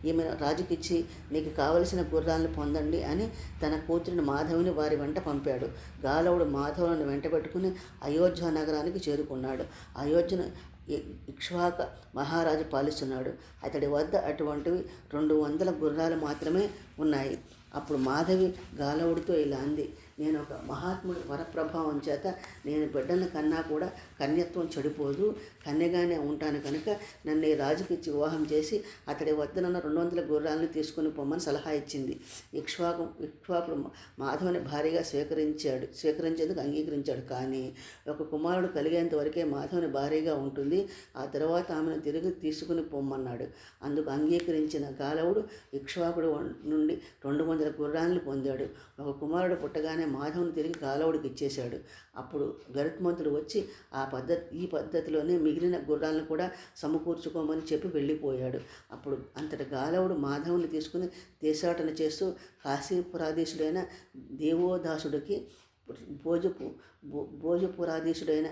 ఈమెను రాజుకిచ్చి నీకు కావలసిన గుర్రాలను పొందండి అని తన కూతురిని మాధవిని వారి వెంట పంపాడు. గాలవుడు మాధవులను వెంట పెట్టుకుని అయోధ్య నగరానికి చేరుకున్నాడు. అయోధ్యను ఇక్ష్వాక మహారాజు పాలిస్తున్నాడు. అతడి వద్ద అటువంటివి 200 గుర్రాలు మాత్రమే ఉన్నాయి. అప్పుడు మాధవి గాలవుడితో ఇలా అంది, నేను ఒక మహాత్ముడి వరప్రభావం చేత నేను బిడ్డల కన్నా కూడా కన్యత్వం చెడిపోదు, కన్యగానే ఉంటాను కనుక నన్ను ఈ రాజుకిచ్చి వివాహం చేసి అతడి వద్దనున్న 200 గుర్రాలను తీసుకుని పొమ్మని సలహా ఇచ్చింది. ఇక్ష్వాకుడు మాధవుని భార్యగా స్వీకరించేందుకు అంగీకరించాడు. కానీ ఒక కుమారుడు కలిగేంత వరకే మాధవుని భార్యగా ఉంటుంది. ఆ తర్వాత ఆమెను తిరిగి తీసుకుని పొమ్మన్నాడు. అందుకు అంగీకరించిన గాలవుడు ఇక్ష్వాకుడు నుండి 200 గుర్రాలను పొందాడు. ఒక కుమారుడు పుట్టగానే మాధవుని తిరిగి గాలవుడికి ఇచ్చేశాడు. అప్పుడు గరుత్మంతుడు వచ్చి ఈ పద్ధతిలోనే మిగిలిన గుర్రాలను కూడా సమకూర్చుకోమని చెప్పి వెళ్ళిపోయాడు. అప్పుడు అంతటి గాలవుడు మాధవుని తీసుకుని దేశాటన చేస్తూ కాశీపురాధీశుడైన దేవోదాసుడికి భోజపురాధీశుడైన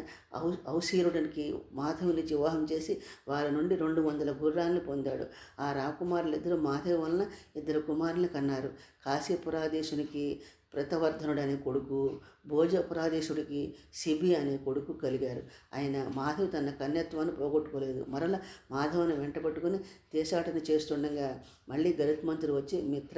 ఔసీరుడికి మాధవునిచ్చి వివాహం చేసి వారి నుండి 200 గుర్రాలను పొందాడు. ఆ రాకుమారులిద్దరూ మాధవి వలన 2 కుమారులను కన్నారు. కాశీపురాధీశునికి ప్రతవర్ధనుడు అనే కొడుకు, భోజపురాధీశుడికి శిబి అనే కొడుకు కలిగారు. ఆయన మాధవి తన కన్యత్వాన్ని పోగొట్టుకోలేదు. మరల మాధవుని వెంటబట్టుకుని దేశాటన చేస్తుండగా మళ్ళీ గరుత్మంతుడు వచ్చి, మిత్ర,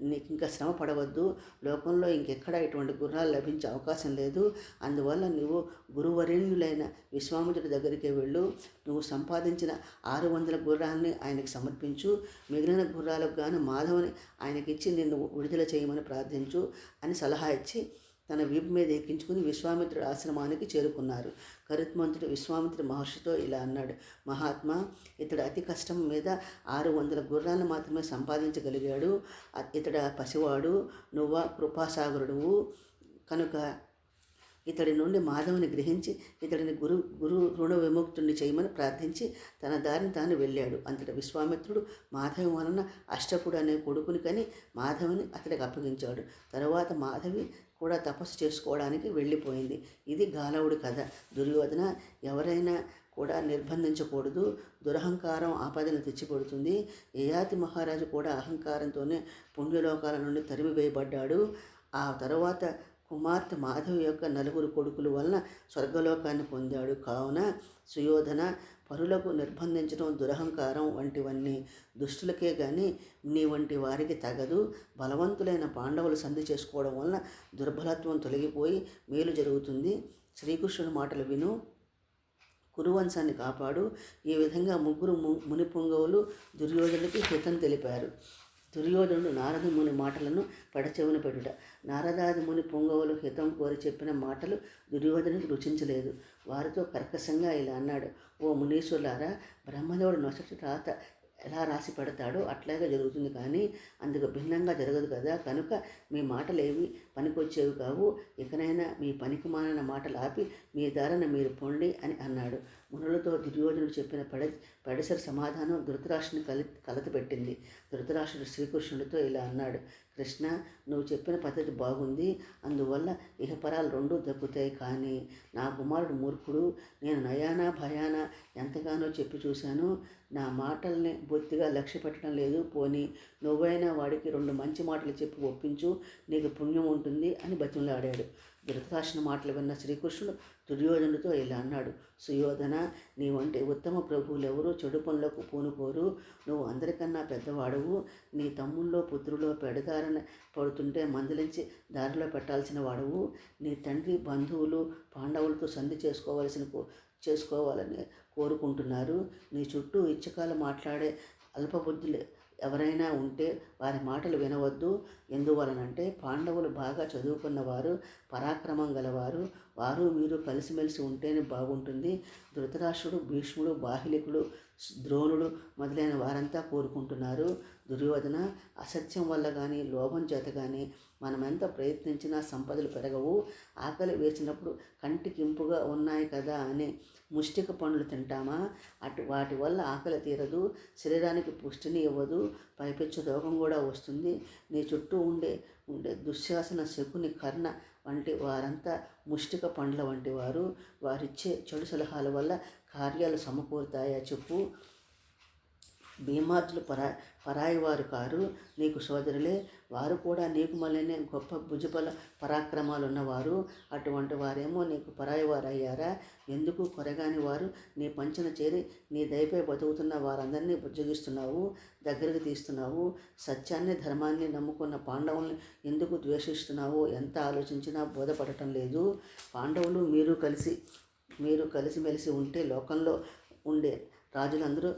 నీకు ఇంకా శ్రమ పడవద్దు. లోకంలో ఇంకెక్కడా ఇటువంటి గుర్రాలు లభించే అవకాశం లేదు. అందువల్ల నువ్వు గురువరేణ్యులైన విశ్వామిత్రుడి దగ్గరికి వెళ్ళు. నువ్వు సంపాదించిన 600 గుర్రాలని ఆయనకి సమర్పించు. మిగిలిన గుర్రాలకు గాను మాధవుని ఆయనకిచ్చి నిన్ను విడుదల చేయమని ప్రార్థించు అని సలహా ఇచ్చి తన వీపు మీద ఎక్కించుకుని విశ్వామిత్రుడి ఆశ్రమానికి చేరుకున్నారు. గరుత్మంతుడు విశ్వామిత్రుడి మహర్షితో ఇలా అన్నాడు, మహాత్మా, ఇతడు అతి కష్టం మీద 600 గుర్రాలను మాత్రమే సంపాదించగలిగాడు. ఇతడు పసివాడు, నువ్వు కృపాసాగరుడువు కనుక ఇతడి నుండి మాధవుని గ్రహించి ఇతడిని గురు రుణ విముక్తుడిని చేయమని ప్రార్థించి తన దారిని తాను వెళ్ళాడు. అంతటి విశ్వామిత్రుడు మాధవి వలన అష్టపుడు అనే కొడుకుని కని మాధవిని అతడికి అప్పగించాడు. తరువాత మాధవి కూడా తపస్సు చేసుకోవడానికి వెళ్ళిపోయింది. ఇది గాలవుడి కథ. దుర్యోధన, ఎవరైనా కూడా నిర్బంధించకూడదు. దురహంకారం ఆపదను తెచ్చిపెడుతుంది. యయాతి మహారాజు కూడా అహంకారంతోనే పుణ్యలోకాల నుండి తరిమివేయబడ్డాడు. ఆ తర్వాత కుమార్తె మాధవి యొక్క 4 కొడుకుల వలన స్వర్గలోకాన్ని పొందాడు. కావున సుయోధన, పరులకు నిర్బంధించడం, దురహంకారం వంటివన్నీ దుష్టులకే గాని నీ వంటి వారికి తగదు. బలవంతులైన పాండవులు సంధి చేసుకోవడం వలన దుర్బలత్వం తొలగిపోయి మేలు జరుగుతుంది. శ్రీకృష్ణుడి మాటలు విను, కురువంశాన్ని కాపాడు. ఈ విధంగా 3 మునిపుంగవులు దుర్యోధనుడికి హితం తెలిపారు. దుర్యోధనుడు నారద ముని మాటలను పెడచెవిన పెట్టుట. నారదాది ముని పుంగవులు హితం కోరి చెప్పిన మాటలు దుర్యోధనుడికి రుచించలేదు. వారితో కర్కశంగా ఇలా అన్నాడు, ఓ మునీశ్వరులారా, బ్రహ్మదేవుడు నొసటి రాత ఎలా రాసి పెడతాడో అట్లాగే జరుగుతుంది, కానీ అందుకు భిన్నంగా జరగదు కదా. కనుక మీ మాటలు ఏవి పనికొచ్చేవి కావు. ఇకనైనా మీ పనికి మాలిన మాటలు ఆపి మీ దారిన మీరు పొండి అని అన్నాడు. మునులతో దుర్యోధనుడు చెప్పిన పెడసరి సమాధానం ధృతరాష్ట్రుని కలతపెట్టింది. ధృతరాష్ట్రుడు శ్రీకృష్ణుడితో ఇలా అన్నాడు, కృష్ణ, నువ్వు చెప్పిన పద్ధతి బాగుంది. అందువల్ల ఇహపరాలు 2 దక్కుతాయి. కానీ నా కుమారుడు మూర్ఖుడు. నేను నయానా భయానా ఎంతగానో చెప్పి చూశాను. నా మాటల్ని బొత్తిగా లక్ష్య పెట్టడం లేదు. పోనీ నువ్వైనా వాడికి 2 మంచి మాటలు చెప్పి ఒప్పించు, నీకు పుణ్యం ఉంటుంది అని బతిమలాడాడు. ధృతరాష్ట్రుని మాటలు విన్న శ్రీకృష్ణుడు దుర్యోధనుడితో ఇలా అన్నాడు, సుయోధన, నీ వంటి ఉత్తమ ప్రభువులు ఎవరూ చెడు పనులకు పూనుకోరు. నువ్వు అందరికన్నా పెద్దవాడవు. నీ తమ్ముల్లో పుత్రులో పెడదారిన పడుతుంటే మందలించి దారిలో పెట్టాల్సిన వాడవు. నీ తండ్రి బంధువులు పాండవులతో సంధి చేసుకోవాలని కోరుకుంటున్నారు. నీ చుట్టూ ఇచ్చకాలు మాట్లాడే అల్పబుద్ధులు ఎవరైనా ఉంటే వారి మాటలు వినవద్దు. ఎందువలనంటే పాండవులు బాగా చదువుకున్నవారు, పరాక్రమం గలవారు. వారు మీరు కలిసిమెలిసి ఉంటేనే బాగుంటుంది. ధృతరాష్ట్రుడు, భీష్ముడు, బాహ్లికుడు, ద్రోణుడు మొదలైన వారంతా కోరుకుంటున్నారు. దుర్యోధన, అసత్యం వల్ల కానీ లోభం చేత కానీ మనం ఎంత ప్రయత్నించినా సంపదలు పెరగవు. ఆకలి వేసినప్పుడు కంటికి ఇంపుగా ఉన్నాయి కదా అని ముష్టిక పండ్లు తింటామా? వాటి వల్ల ఆకలి తీరదు, శరీరానికి పుష్టిని ఇవ్వదు, పైపెచ్చు రోగం కూడా వస్తుంది. నీ చుట్టూ ఉండే ఉండే దుశ్శాసన, శకుని, కర్ణ వంటి వారంతా ముష్టిక పండ్ల వంటి వారు. వారిచ్చే చెడు సలహాల వల్ల కార్యాలు సమకూరుతాయా చెప్పు. భీమార్జులు పరాయి వారు కారు, నీకు సోదరులే. వారు కూడా నీకు మళ్ళీనే గొప్ప భుజబల పరాక్రమాలు ఉన్నవారు. అటువంటి వారేమో నీకు పరాయి వారు అయ్యారా? ఎందుకు కొరగాని వారు నీ పంచన చేరి నీ దయపై బతుకుతున్న వారందరినీ బుజ్జగిస్తున్నావు, దగ్గరకు తీస్తున్నావు. సత్యాన్ని, ధర్మాన్ని నమ్ముకున్న పాండవుల్ని ఎందుకు ద్వేషిస్తున్నావు? ఎంత ఆలోచించినా బోధపడటం లేదు. పాండవులు మీరు కలిసిమెలిసి ఉంటే లోకంలో ఉండే రాజులందరూ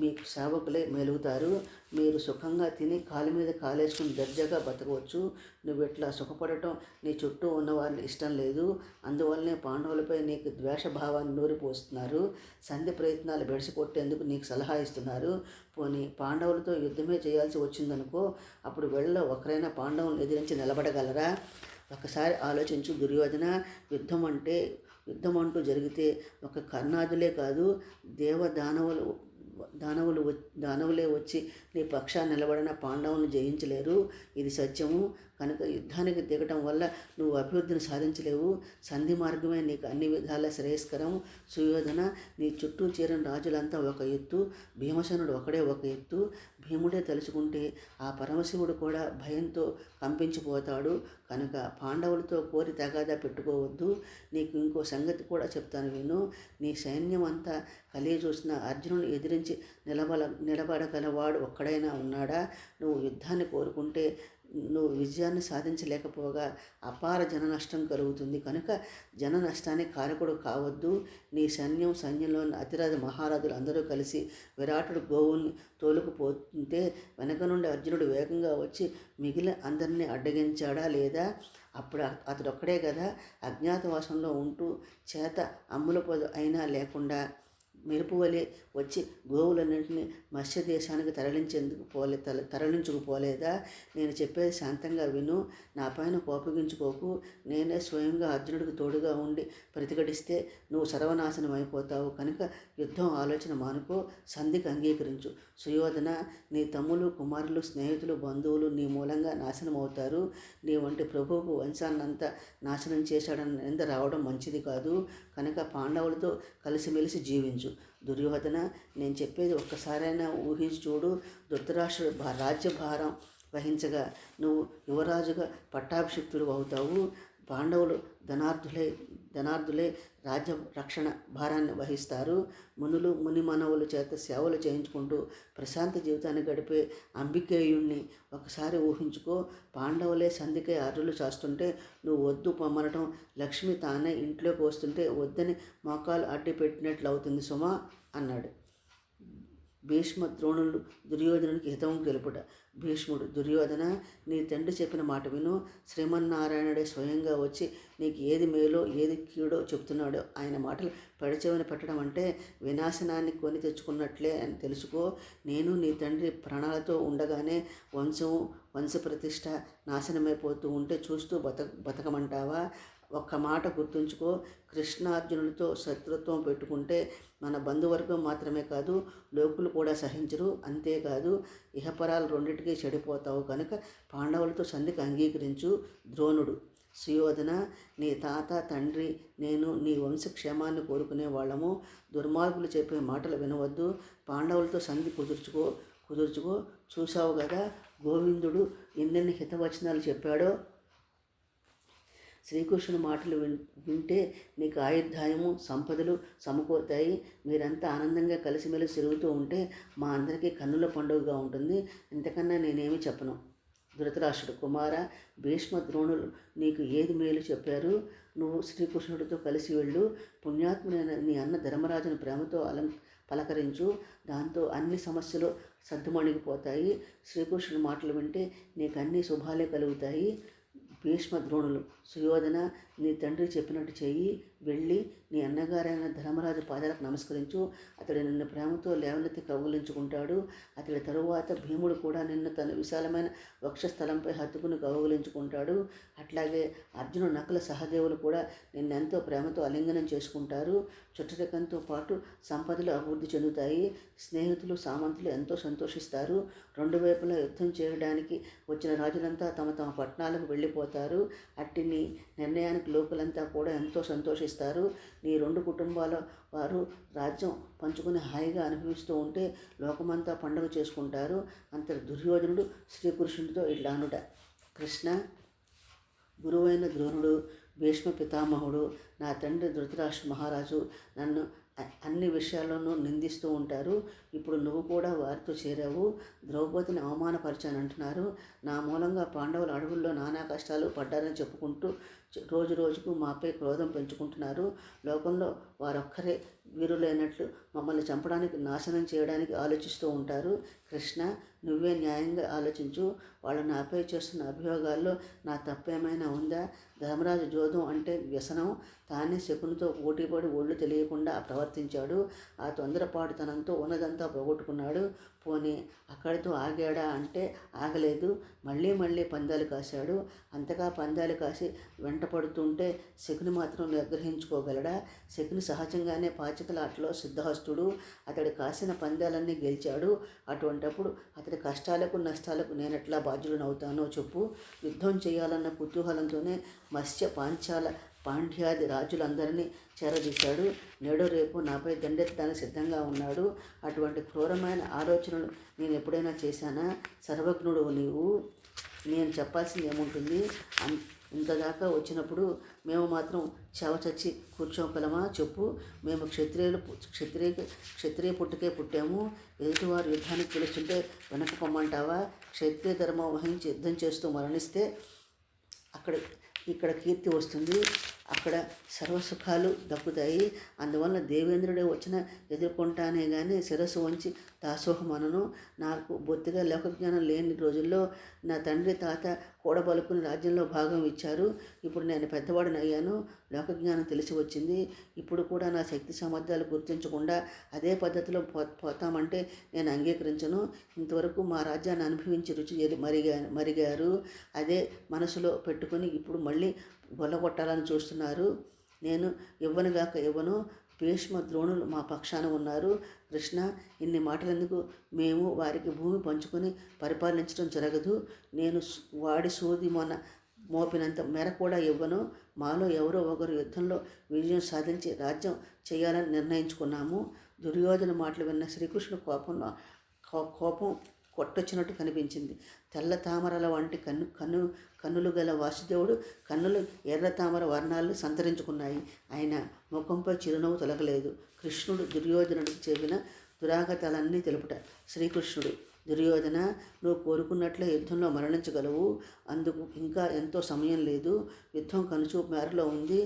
మీకు సేవకులే మెలుగుతారు. మీరు సుఖంగా తిని కాలు మీద కాలేసుకుని దర్జాగా బతకవచ్చు. నువ్వు ఇట్లా సుఖపడటం నీ చుట్టూ ఉన్న వారిని ఇష్టం లేదు. అందువల్లనే పాండవులపై నీకు ద్వేషభావాన్ని నూరిపోస్తున్నారు. సంధి ప్రయత్నాలు బెడిసికొట్టేందుకు నీకు సలహా ఇస్తున్నారు. పోనీ పాండవులతో యుద్ధమే చేయాల్సి వచ్చిందనుకో, అప్పుడు వెళ్ళ ఒకరైనా పాండవులను ఎదిరించి నిలబడగలరా? ఒకసారి ఆలోచించు దుర్యోధన. యుద్ధం అంటూ జరిగితే ఒక కర్ణాదులే కాదు, దానవులే వచ్చి నీ పక్షాన్ని నిలబడిన పాండవులను జయించలేరు. ఇది సత్యము. కనుక యుద్ధానికి దిగటం వల్ల నువ్వు అభివృద్ధిని సాధించలేవు. సంధి మార్గమే నీకు అన్ని విధాల శ్రేయస్కరం. సుయోధన, నీ చుట్టూ చేరిన రాజులంతా ఒక ఎత్తు, భీమసేనుడు ఒకడే ఒక ఎత్తు. భీముడే తలుచుకుంటే ఆ పరమశివుడు కూడా భయంతో కంపించిపోతాడు. కనుక పాండవులతో కోరి తగాదా పెట్టుకోవద్దు. నీకు ఇంకో సంగతి కూడా చెప్తాను విను. నీ సైన్యం అంతా కలిగి చూసిన అర్జునుని ఎదిరించి నిలబడగలవాడు ఒక్కడైనా ఉన్నాడా? నువ్వు యుద్ధాన్ని కోరుకుంటే నువ్వు విజయాన్ని సాధించలేకపోగా అపార జన నష్టం కలుగుతుంది. కనుక జన నష్టానికి కారకుడు కావద్దు. నీ సైన్యంలోని అతిరథ మహారాజులు అందరూ కలిసి విరాటుడు గోవుల్ని తోలుకుపోతుంటే వెనక నుండి అర్జునుడు వేగంగా వచ్చి మిగిలిన అందరినీ అడ్డగించాడా లేదా? అప్పుడు అతడొక్కడే కదా అజ్ఞాతవాసంలో ఉంటూ చేత అమ్ముల పొద అయినా లేకుండా మెరుపు వలె వచ్చి గోవులన్నింటినీ మత్స్య దేశానికి తరలించుకుపోలేదా? నేను చెప్పేది శాంతంగా విను. నా పైన కోపగించుకోకు. నేనే స్వయంగా అర్జునుడికి తోడుగా ఉండి ప్రతిఘటిస్తే నువ్వు సర్వనాశనం అయిపోతావు. కనుక యుద్ధం ఆలోచన మానుకో, సంధికి అంగీకరించు. సుయోధన, నీ తమ్ములు, కుమారులు, స్నేహితులు, బంధువులు నీ మూలంగా నాశనం అవుతారు. నీ వంటి ప్రభువుకు వంశాన్నంతా నాశనం చేశాడన్న నింద రావడం మంచిది కాదు. కనుక పాండవులతో కలిసిమెలిసి జీవించు. దుర్యోధన, నేను చెప్పేది ఒక్కసారైనా ఊహించి చూడు. ధృతరాష్ట్రుడు రాజ్యభారం వహించగా నువ్వు యువరాజుగా పట్టాభిషిక్తుడు అవుతావు. పాండవులు ధనార్థులై రాజ్య రక్షణ భారాన్ని వహిస్తారు. ముని మనవుల చేత సేవలు చేయించుకుంటూ ప్రశాంత జీవితాన్ని గడిపే అంబికేయుణ్ణి ఒకసారి ఊహించుకో. పాండవులే సంధికై అర్రులు చాస్తుంటే నువ్వు వద్దు పొమ్మనటం, లక్ష్మి తానే ఇంట్లోకి వస్తుంటే వద్దని మోకాలు అడ్డు పెట్టినట్లు అవుతుంది సుమా అన్నాడు. భీష్మ ద్రోణులు దుర్యోధనునికి హితము తెలుపుట. భీష్ముడు, దుర్యోధన, నీ తండ్రి చెప్పిన మాట విను. శ్రీమన్నారాయణుడే స్వయంగా వచ్చి నీకు ఏది మేలో ఏది కీడో చెప్తున్నాడో ఆయన మాటలు పెడచెవిన పెట్టడం అంటే వినాశనాన్ని కొని తెచ్చుకున్నట్లే అని తెలుసుకో. నేను నీ తండ్రి ప్రాణాలతో ఉండగానే వంశప్రతిష్ఠ నాశనమైపోతూ ఉంటే చూస్తూ బతకమంటావా? ఒక్క మాట గుర్తుంచుకో, కృష్ణార్జునులతో శత్రుత్వం పెట్టుకుంటే మన బంధువర్గం మాత్రమే కాదు, లోకులు కూడా సహించరు. అంతేకాదు ఇహపరాలు రెండింటికి చెడిపోతావు. కనుక పాండవులతో సంధికి అంగీకరించు. ద్రోణుడు, సుయోధన, నీ తాత, తండ్రి, నేను నీ వంశక్షేమాన్ని కోరుకునే వాళ్ళము. దుర్మార్గులు చెప్పే మాటలు వినవద్దు. పాండవులతో సంధి కుదుర్చుకో. చూసావు కదా గోవిందుడు ఎన్నెన్ని హితవచనాలు చెప్పాడో. శ్రీకృష్ణుని మాటలు వింటే నీకు ఆయుర్దాయము, సంపదలు సమకూరుతాయి. మీరంతా ఆనందంగా కలిసిమెలిసి తిరుగుతూ ఉంటే మా అందరికీ కన్నుల పండుగగా ఉంటుంది. ఇంతకన్నా నేనేమి చెప్పను. ధృతరాష్ట్రుడు, కుమార, భీష్మ ద్రోణులు నీకు ఏది మేలు చెప్పారు? నువ్వు శ్రీకృష్ణుడితో కలిసి వెళ్ళు. పుణ్యాత్ముడైన నీ అన్న ధర్మరాజును ప్రేమతో పలకరించు. దాంతో అన్ని సమస్యలు సద్దుమణిగిపోతాయి. శ్రీకృష్ణుడి మాటలు వింటే నీకు అన్ని శుభాలే కలుగుతాయి. భీష్మ ద్రోణులు, సుయోధన, నీ తండ్రి చెప్పినట్టు చెయ్యి. వెళ్ళి నీ అన్నగారైన ధర్మరాజు పాదాలకు నమస్కరించు. అతడు నిన్ను ప్రేమతో లేవనెత్తి కౌగిలించుకుంటాడు. అతడి తరువాత భీముడు కూడా నిన్ను తన విశాలమైన వక్షస్థలంపై హత్తుకుని కౌగిలించుకుంటాడు. అట్లాగే అర్జును నకుల సహదేవులు కూడా నిన్నెంతో ప్రేమతో ఆలింగనం చేసుకుంటారు. చుట్టరికంతో పాటు సంపదలు అభివృద్ధి చెందుతాయి. స్నేహితులు సామంతులు ఎంతో సంతోషిస్తారు. రెండు వైపులా యుద్ధం చేయడానికి వచ్చిన రాజులంతా తమ తమ పట్టణాలకు వెళ్ళిపోతారు. అట్టి నీ నిర్ణయానికి లోకులంతా కూడా ఎంతో సంతోషిస్తారు. నీ రెండు కుటుంబాల వారు రాజ్యం పంచుకుని హాయిగా అనుభవిస్తూ ఉంటే లోకమంతా పండుగ చేసుకుంటారు. అంతటి దుర్యోధనుడు శ్రీకృష్ణుడితో ఇట్లా అనుట: కృష్ణ, గురువైన ద్రోణుడు, భీష్మ పితామహుడు, నా తండ్రి ధృతరాష్ట్ర మహారాజు నన్ను అన్ని విషయాల్లోనూ నిందిస్తూ ఉంటారు. ఇప్పుడు నువ్వు కూడా వారితో చేరావు. ద్రౌపదిని అవమానపరిచాను అంటున్నారు. నా మూలంగా పాండవులు అడవుల్లో నానా కష్టాలు పడ్డారని చెప్పుకుంటూ రోజు రోజుకు మాపై క్రోధం పెంచుకుంటున్నారు. లోకంలో వారొక్కరే వీరులైనట్లు మమ్మల్ని చంపడానికి, నాశనం చేయడానికి ఆలోచిస్తూ ఉంటారు. కృష్ణ, నువ్వే న్యాయంగా ఆలోచించు. వాళ్ళు నాపై చేస్తున్న అభియోగాల్లో నా తప్పేమైనా ఉందా? ధర్మరాజు జోదం అంటే వ్యసనం. తానే శకునితో పోటీపడి ఒళ్ళు తెలియకుండా ప్రవర్తించాడు. ఆ తొందరపాటుతనంతో ఉన్నదంతా పోగొట్టుకున్నాడు. పోనీ అక్కడితో ఆగాడా అంటే ఆగలేదు. మళ్ళీ మళ్ళీ పందాలు కాశాడు. అంతగా పందాలు కాసి వెంటపడుతుంటే శకుని మాత్రం నిగ్రహించుకోగలడా? శకుని సహజంగానే పాచికల ఆటలో సిద్ధహస్తుడు. అతడు కాసిన పందాలన్నీ గెలిచాడు. అటువంటప్పుడు అతడి కష్టాలకు నష్టాలకు నేనెట్లా బాధ్యుడనవుతానో చెప్పు. యుద్ధం చేయాలన్న కుతూహలంతోనే మత్స్య పాండ్యాది రాజులందరినీ చేరదీశాడు. నేడు రేపు నాపై దండెత్తడానికి సిద్ధంగా ఉన్నాడు. అటువంటి క్రూరమైన ఆలోచనలు నేను ఎప్పుడైనా చేశానా? సర్వజ్ఞుడు నీవు, నేను చెప్పాల్సింది ఏముంటుంది? ఇంతదాకా వచ్చినప్పుడు మేము మాత్రం చచ్చి కూర్చోగలమా చెప్పు? మేము క్షత్రియ పుట్టుకే పుట్టాము. ఎదుటివారు యుద్ధానికి పిలుస్తుంటే వెనక పొమ్మంటావా? క్షత్రియ ధర్మం వహించి యుద్ధం చేస్తూ మరణిస్తే ఇక్కడ కీర్తి వస్తుంది, అక్కడ సర్వసుఖాలు దక్కుతాయి. అందువల్ల దేవేంద్రుడే వచ్చిన ఎదుర్కొంటానే కానీ శిరస్సు వంచి దాసోహమనను. నాకు బొత్తిగా లోకజ్ఞానం లేని రోజుల్లో నా తండ్రి తాత కూడబలుకుని రాజ్యంలో భాగం ఇచ్చారు. ఇప్పుడు నేను పెద్దవాడిని అయ్యాను, లోకజ్ఞానం తెలిసి వచ్చింది. ఇప్పుడు కూడా నా శక్తి సామర్థ్యాలు గుర్తించకుండా అదే పద్ధతిలో పోతామంటే నేను అంగీకరించను. ఇంతవరకు మా రాజ్యాన్ని అనుభవించి రుచి మరిగారు. అదే మనసులో పెట్టుకుని ఇప్పుడు మళ్ళీ గొల్లగొట్టాలని చూస్తున్నారు. నేను ఇవ్వను. భీష్మ ద్రోణులు మా పక్షాన ఉన్నారు. కృష్ణ, ఇన్ని మాటలెందుకు? మేము వారికి భూమి పంచుకొని పరిపాలించడం జరగదు. నేను వాడి సూది మోపినంత మేర కూడా ఇవ్వను. మాలో ఎవరో ఒకరు యుద్ధంలో విజయం సాధించి రాజ్యం చేయాలని నిర్ణయించుకున్నాము. దుర్యోధన మాటలు విన్న శ్రీకృష్ణుడు కోపం కొట్టొచ్చినట్టు కనిపించింది. తెల్ల తామరల వంటి కన్నులు గల వాసుదేవుడు కన్నులు ఎర్ర తామర వర్ణాలు సంతరించుకున్నాయి. ఆయన ముఖంపై చిరునవ్వు తొలగలేదు. కృష్ణుడు దుర్యోధనుడికి చెప్పిన దురాగతాలన్నీ తెలుపుట. శ్రీకృష్ణుడు: దుర్యోధన, నువ్వు కోరుకున్నట్లే యుద్ధంలో మరణించగలవు. అందుకు ఇంకా ఎంతో సమయం లేదు. యుద్ధం కనుచూపు మేరలో ఉంది.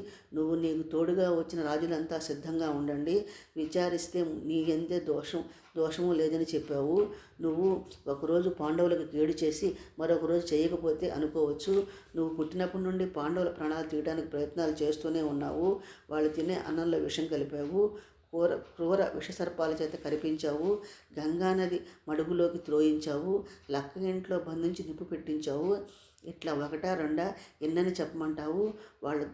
నీకు తోడుగా వచ్చిన రాజులంతా సిద్ధంగా ఉండండి. విచారిస్తే నీ ఎందే దోషము లేదని చెప్పావు. నువ్వు ఒకరోజు పాండవులకు కీడు చేసి మరొక రోజు చేయకపోతే అనుకోవచ్చు. నువ్వు పుట్టినప్పటి నుండి పాండవుల ప్రాణాలు తీయడానికి ప్రయత్నాలు చేస్తూనే ఉన్నావు. వాళ్ళు తినే అన్నంలో విషం కలిపావు. క్రూర విషసర్పాల చేత కరిపించావు. గంగానది మడుగులోకి త్రోయించావు. లక్క ఇంట్లో బంధించి నిప్పు పెట్టించావు. ఇట్లా ఒకటా రెండా ఎన్నని చెప్పమంటావు? వాళ్ళు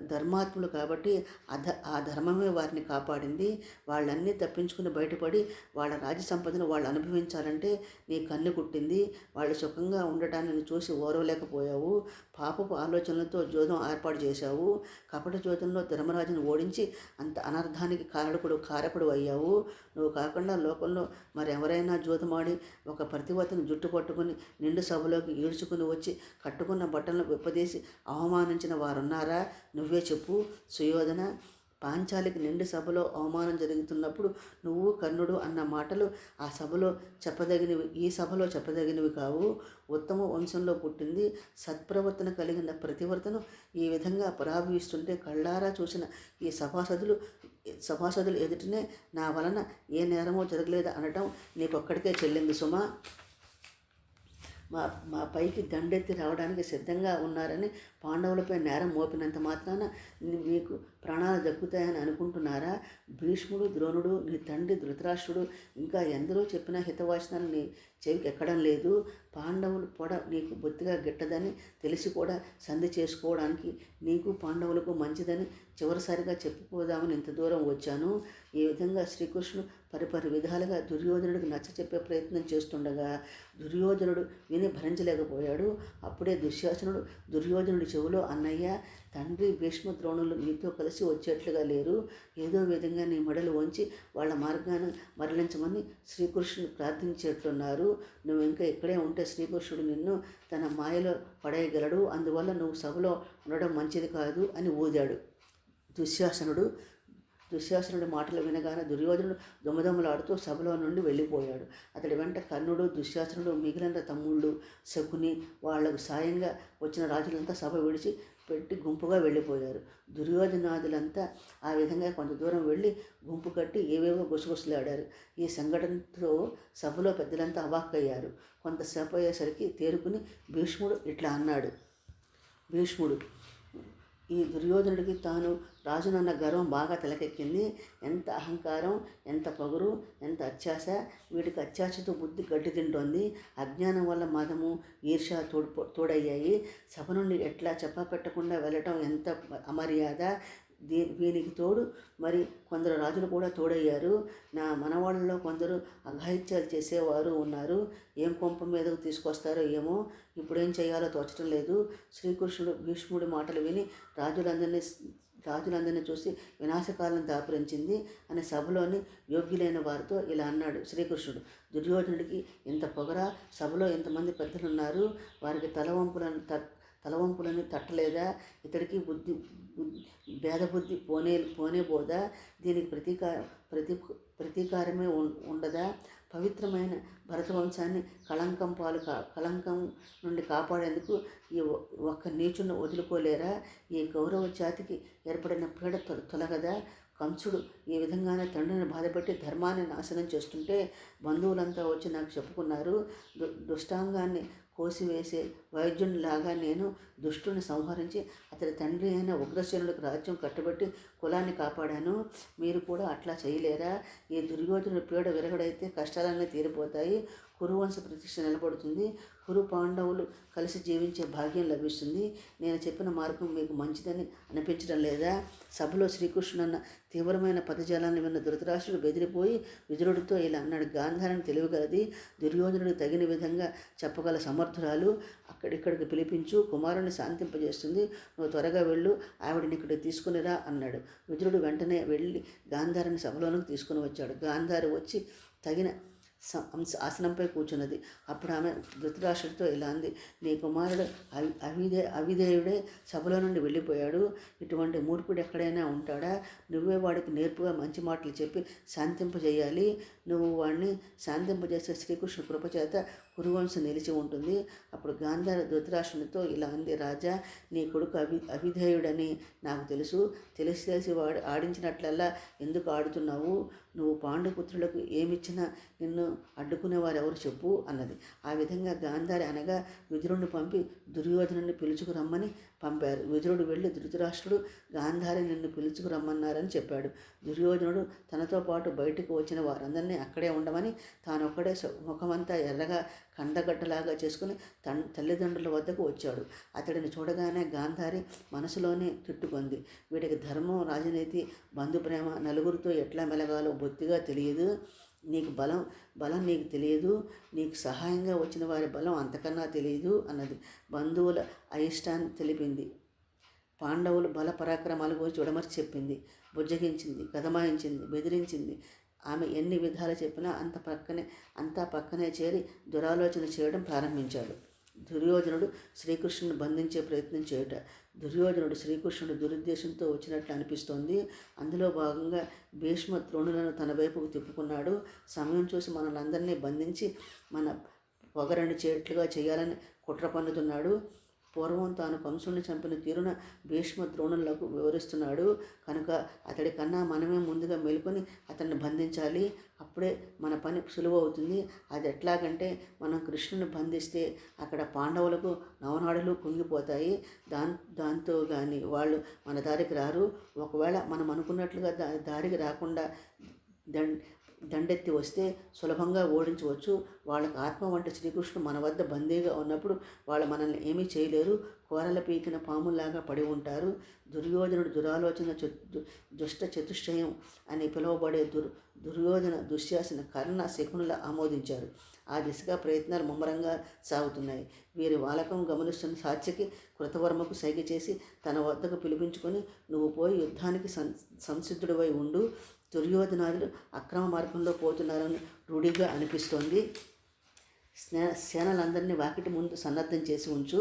ధర్మాత్ములు కాబట్టి ఆ ధర్మమే వారిని కాపాడింది. వాళ్ళన్నీ తప్పించుకుని బయటపడి వాళ్ళ రాజ్య సంపదను వాళ్ళు అనుభవించాలంటే నీ కన్ను కుట్టింది. వాళ్ళు సుఖంగా ఉండటాన్ని చూసి ఓర్వలేకపోయావు. పాపపు ఆలోచనలతో జోదం ఏర్పాటు చేశావు. కపట జోదంలో ధర్మరాజును ఓడించి అంత అనర్థానికి కారకుడు అయ్యావు. నువ్వు కాకుండా లోకంలో మరెవరైనా జోదమాడి ఒక ప్రతివతను జుట్టు పట్టుకుని నిండు సభలోకి ఈడ్చుకుని వచ్చి కట్టుకున్న బట్టలను విప్పదీసి అవమానించిన వారున్నారా? నువ్వే చెప్పు. సుయోధన, పాంచాలికి నిండు సభలో అవమానం జరుగుతున్నప్పుడు నువ్వు కర్ణుడు అన్న మాటలు ఈ సభలో చెప్పదగినవి కావు. ఉత్తమ వంశంలో పుట్టింది, సత్ప్రవర్తన కలిగిన ప్రతివర్తను ఈ విధంగా పరాభవిస్తుంటే కళ్ళారా చూసిన ఈ సభాసదులు ఎదుటనే నా వలన ఏ నేరమో జరగలేదు అనటం నీకొక్కడికే చెల్లింది సుమా. మా పైకి దండెత్తి రావడానికి సిద్ధంగా ఉన్నారని పాండవులపై నేరం మోపినంత మాత్రాన మీకు ప్రాణాలు దక్కుతాయని అనుకుంటున్నారా? భీష్ముడు, ద్రోణుడు, నీ తండ్రి ధృతరాష్ట్రుడు ఇంకా ఎందరో చెప్పిన హితవచనాలు నీ చెవికి ఎక్కడం లేదు. పాండవులు పొడ నీకు బొత్తిగా గిట్టదని తెలిసి కూడా సంధి చేసుకోవడానికి నీకు పాండవులకు మంచిదని చివరిసారిగా చెప్పుకోదామని ఇంత దూరం వచ్చాను. ఈ విధంగా శ్రీకృష్ణుడు పరిపరి విధాలుగా దుర్యోధనుడికి నచ్చ చెప్పే ప్రయత్నం చేస్తుండగా దుర్యోధనుడు విని భరించలేకపోయాడు. అప్పుడే దుశ్శాసనుడు దుర్యోధనుడి చెవిలో, అన్నయ్య, తండ్రి భీష్మ ద్రోణులు నీతో కలిసి వచ్చేట్లుగా లేరు. ఏదో విధంగా నీ మెడలు వంచి వాళ్ళ మార్గాన్ని మరలించమని శ్రీకృష్ణుడు ప్రార్థించేట్లున్నారు. నువ్వు ఇంకా ఇక్కడే ఉంటే శ్రీకృష్ణుడు నిన్ను తన మాయలో పడేయగలడు. అందువల్ల నువ్వు సభలో ఉండడం మంచిది కాదు అని ఊదాడు. దుశ్శాసనుడి మాటలు వినగానే దుర్యోధనుడు దుమదములాడుతూ సభలో నుండి వెళ్ళిపోయాడు. అతడి వెంట కర్ణుడు, దుశ్శాసనుడు, మిగిలిన తమ్ముళ్ళు, శకుని, వాళ్లకు సాయంగా వచ్చిన రాజులంతా సభ విడిచి పెట్టి గుంపుగా వెళ్ళిపోయారు. దుర్యోధనాదులంతా ఆ విధంగా కొంత దూరం వెళ్ళి గుంపు కట్టి ఏవేవో గుసగుసలాడారు. ఈ సంఘటనతో సభలో పెద్దలంతా అవాక్కయ్యారు. కొంతసేపు అయ్యేసరికి తేరుకుని భీష్ముడు ఇట్లా అన్నాడు. భీష్ముడు, ఈ దుర్యోధనుడికి తాను రాజునన్న గర్వం బాగా తలకెక్కింది. ఎంత అహంకారం, ఎంత పొగరు, ఎంత అత్యాశ! వీటికి అత్యాశతో బుద్ధి గడ్డి తింటోంది. అజ్ఞానం వల్ల మదము, ఈర్ష్య తోడయ్యాయి. సభ నుండి ఎట్లా చెప్పపెట్టకుండా వెళ్ళటం ఎంత అమర్యాద! వీనికి తోడు మరి కొందరు రాజులు కూడా తోడయ్యారు. నా మనవాళ్ళలో కొందరు అఘాయిత్యాలు చేసేవారు ఉన్నారు. ఏం కొంప మీదకు తీసుకొస్తారో ఏమో, ఇప్పుడేం చేయాలో తోచడం లేదు. శ్రీకృష్ణుడు భీష్ముడి మాటలు విని రాజులందరినీ చూసి వినాశకాలను దాపురించింది అని సభలోని యోగ్యులైన వారితో ఇలా అన్నాడు శ్రీకృష్ణుడు. దుర్యోధనుడికి ఇంత పొగరా? సభలో ఇంతమంది పెద్దలున్నారు, వారికి తలవంపులని తట్టలేదా? ఇతడికి భేదబుద్ధి పోనేబోదా? దీనికి ప్రతీకారమే ఉండదా? పవిత్రమైన భరతవంశాన్ని కళంకం నుండి కాపాడేందుకు ఈ ఒక్క నీచును వదులుకోలేరా? ఈ కౌరవ జాతికి ఏర్పడిన పీడ తొలగదా? కంసుడు ఈ విధంగానే తండ్రిని బాధపెట్టి ధర్మాన్ని నాశనం చేస్తుంటే బంధువులంతా వచ్చి నాకు చెప్పుకున్నారు. దుష్టాంగాన్ని కోసివేసే వైద్యునిలాగా నేను దుష్టుని సంహరించి అతడి తండ్రి అయిన ఉగ్రసేనుడికి రాజ్యం కట్టబెట్టి కులాన్ని కాపాడాను. మీరు కూడా అట్లా చేయలేరా? ఈ దుర్యోధనుడి పీడ విరగడైతే కష్టాలన్నీ తీరిపోతాయి. కురువంశ ప్రతిష్ఠ నిలబడుతుంది. కురు పాండవులు కలిసి జీవించే భాగ్యం లభిస్తుంది. నేను చెప్పిన మార్గం మీకు మంచిదని అనిపించడం లేదా? సభలో శ్రీకృష్ణుడన్న తీవ్రమైన పదజాలాన్ని విన్న ధృతరాష్ట్రుడు బెదిరిపోయి విదురుడితో ఇలా అన్నాడు. గాంధారిని తెలివిగలది, దుర్యోధనుడికి తగిన విధంగా చెప్పగల సమర్థురాలు. అక్కడిక్కడికి పిలిపించు, కుమారుని శాంతింపజేస్తుంది. నువ్వు త్వరగా వెళ్ళు, ఆవిడని ఇక్కడికి తీసుకునిరా అన్నాడు. విదురుడు వెంటనే వెళ్ళి గాంధారిని సభలోనికి తీసుకుని వచ్చాడు. గాంధారి వచ్చి తగిన ఆసనంపై కూర్చున్నది. అప్పుడు ఆమె ధృతరాష్ట్రుడితో ఇలా అంది. నీ కుమారుడు అవిధేయుడే సభలో నుండి వెళ్ళిపోయాడు. ఇటువంటి మూర్ఖుడు ఎక్కడైనా ఉంటాడా? నువ్వే వాడికి నేర్పుగా మంచి మాటలు చెప్పి శాంతింపజేయాలి. నువ్వు వాడిని శాంతింపజేసే శ్రీకృష్ణుడి కృపచేత కురువంశం నిలిచి ఉంటుంది. అప్పుడు గాంధారి ధృతరాష్ట్రునితో ఇలా అంది. రాజా, నీ కొడుకు అవిధేయుడని నాకు తెలుసు. తెలిసి వాడు ఆడించినట్లల్లా ఎందుకు ఆడుతున్నావు? నువ్వు పాండుపుత్రులకు ఏమిచ్చినా నిన్ను అడ్డుకునేవారు ఎవరు చెప్పు అన్నది. ఆ విధంగా గాంధారి అనగా విదురుడిని పంపి దుర్యోధనుని పిలుచుకురమ్మని పంపారు. విదురుడు వెళ్ళి ధృతరాష్ట్రుడు గాంధారి నిన్ను పిలుచుకురమ్మన్నారని చెప్పాడు. దుర్యోధనుడు తనతో పాటు బయటకు వచ్చిన వారందరినీ అక్కడే ఉండమని తానొక్కడే ముఖమంతా ఎర్రగా కండగడ్డలాగా చేసుకుని తల్లిదండ్రుల వద్దకు వచ్చాడు. అతడిని చూడగానే గాంధారి మనసులోనే తిట్టుకుంది. వీడికి ధర్మం, రాజనీతి, బంధుప్రేమ, నలుగురితో ఎట్లా మెలగాలో బొత్తిగా తెలియదు. నీకు బలం నీకు తెలియదు. నీకు సహాయంగా వచ్చిన వారి బలం అంతకన్నా తెలియదు అన్నది. బంధువుల అయిష్టాన్ని తెలిపింది. పాండవులు బల పరాక్రమాల గురించి విడమర్చి చెప్పింది. బుజ్జగించింది, గదమాయించింది, బెదిరించింది. ఆమె ఎన్ని విధాలు చెప్పినా అంతా పక్కనే చేరి దురాలోచన చేయడం ప్రారంభించాడు. దుర్యోధనుడు శ్రీకృష్ణుని బంధించే ప్రయత్నం చేయుట. దుర్యోధనుడు శ్రీకృష్ణుడు దురుద్దేశంతో వచ్చినట్లు అనిపిస్తోంది. అందులో భాగంగా భీష్మ ద్రోణులను తన వైపుకు తిప్పుకున్నాడు. సమయం చూసి మనల్ని బంధించి మన పొగరని చేయట్లుగా చేయాలని కుట్ర పన్నుతున్నాడు. పూర్వం తాను కంసుని చంపిన తీరున భీష్మ ద్రోణులకు వివరిస్తున్నాడు కనుక అతడి కన్నా మనమే ముందుగా మేలుకొని అతన్ని బంధించాలి. అప్పుడే మన పని సులువు అవుతుంది. అది ఎట్లాగంటే మనం కృష్ణుని బంధిస్తే అక్కడ పాండవులకు నవనాడులు కుంగిపోతాయి. దాంతో కానీ వాళ్ళు మన దారికి రారు. ఒకవేళ మనం అనుకున్నట్లుగా దారికి రాకుండా దండెత్తి వస్తే సులభంగా ఓడించవచ్చు. వాళ్ళకు ఆత్మ వంటి శ్రీకృష్ణుడు మన వద్ద బందీగా ఉన్నప్పుడు వాళ్ళు మనల్ని ఏమీ చేయలేరు. కూరల పీకిన పాములాగా పడి ఉంటారు. దుర్యోధనుడు దురాలోచన దుష్ట చతుష్టయం అని పిలువబడే దుర్యోధన, దుశ్శాసన, కర్ణ, శకునుల ఆమోదించారు. ఆ దిశగా ప్రయత్నాలు ముమ్మరంగా సాగుతున్నాయి. వీరి వాలకం గమనిస్తున్న సాత్యకి కృతవర్మకు సైగ చేసి తన వద్దకు పిలిపించుకొని, నువ్వు పోయి యుద్ధానికి సంసిద్ధుడివై ఉండు. దుర్యోధనాదులు అక్రమ మార్గంలో పోతున్నారని రూఢిగా అనిపిస్తోంది. సేనలందరినీ వాకిటి ముందు సన్నద్ధం చేసి ఉంచు.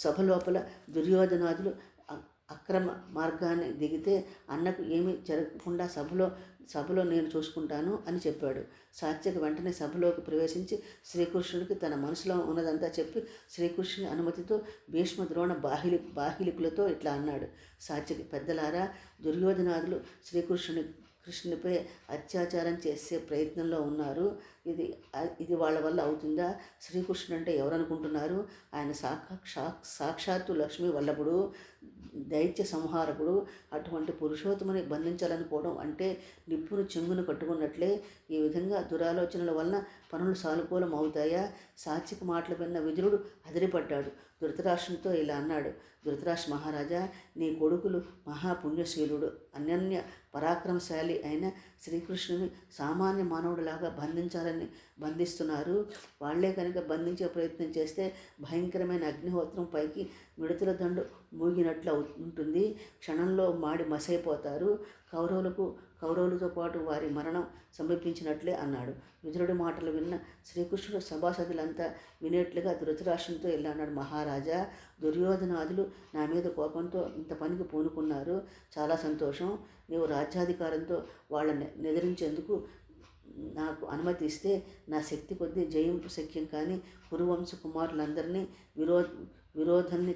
సభ లోపల దుర్యోధనాదులు అక్రమ మార్గాన్ని దిగితే అన్నకు ఏమీ జరగకుండా సభలో నేను చూసుకుంటాను అని చెప్పాడు. సాత్యకి వెంటనే సభలోకి ప్రవేశించి శ్రీకృష్ణుడికి తన మనసులో ఉన్నదంతా చెప్పి శ్రీకృష్ణుని అనుమతితో భీష్మ ద్రోణ బాహిలికులతో ఇట్లా అన్నాడు. సాత్యకి, పెద్దలారా, దుర్యోధనాదులు కృష్ణునిపై అత్యాచారం చేసే ప్రయత్నంలో ఉన్నారు. ఇది వాళ్ళ వల్ల అవుతుందా? శ్రీకృష్ణుడు అంటే ఎవరనుకుంటున్నారు? ఆయన సాక్షాత్తు లక్ష్మీ వల్లభుడు, దైత్య సంహారకుడు. అటువంటి పురుషోత్తముని బంధించాలనుకోవడం అంటే నిప్పును చెంగును కట్టుకున్నట్లే. ఈ విధంగా దురాలోచనల వలన పనులు సానుకూలం అవుతాయా? సాత్విక మాటలు విన్న విదురుడు అదిరిపడ్డాడు. ధృతరాష్ట్రునితో ఇలా అన్నాడు. ధృతరాష్ట్ర మహారాజా, నీ కొడుకులు మహాపుణ్యశీలుడు, అనన్య పరాక్రమశాలి అయిన శ్రీకృష్ణుని సామాన్య మానవుడిలాగా బంధిస్తున్నారు. వాళ్లే కనుక బంధించే ప్రయత్నం చేస్తే భయంకరమైన అగ్నిహోత్రం పైకి మిడతల దండు మూగినట్లు ఉంటుంది. క్షణంలో మాడి మసైపోతారు. కౌరవులతో పాటు వారి మరణం సమీపించినట్లే అన్నాడు. విదురుడి మాటలు విన్న శ్రీకృష్ణుడు సభాసదులంతా వినేట్లుగా ధృతరాష్ట్రునితో ఇలా అన్నాడు. మహారాజా, దుర్యోధనాదులు నా మీద కోపంతో ఇంత పనికి పూనుకున్నారు. చాలా సంతోషం. నీవు రాజ్యాధికారంతో వాళ్ళని నిద్రించేందుకు నాకు అనుమతి ఇస్తే నా శక్తి కొద్దీ జయింపు శక్యం కానీ కురువంశ కుమారులందరినీ విరోధాన్ని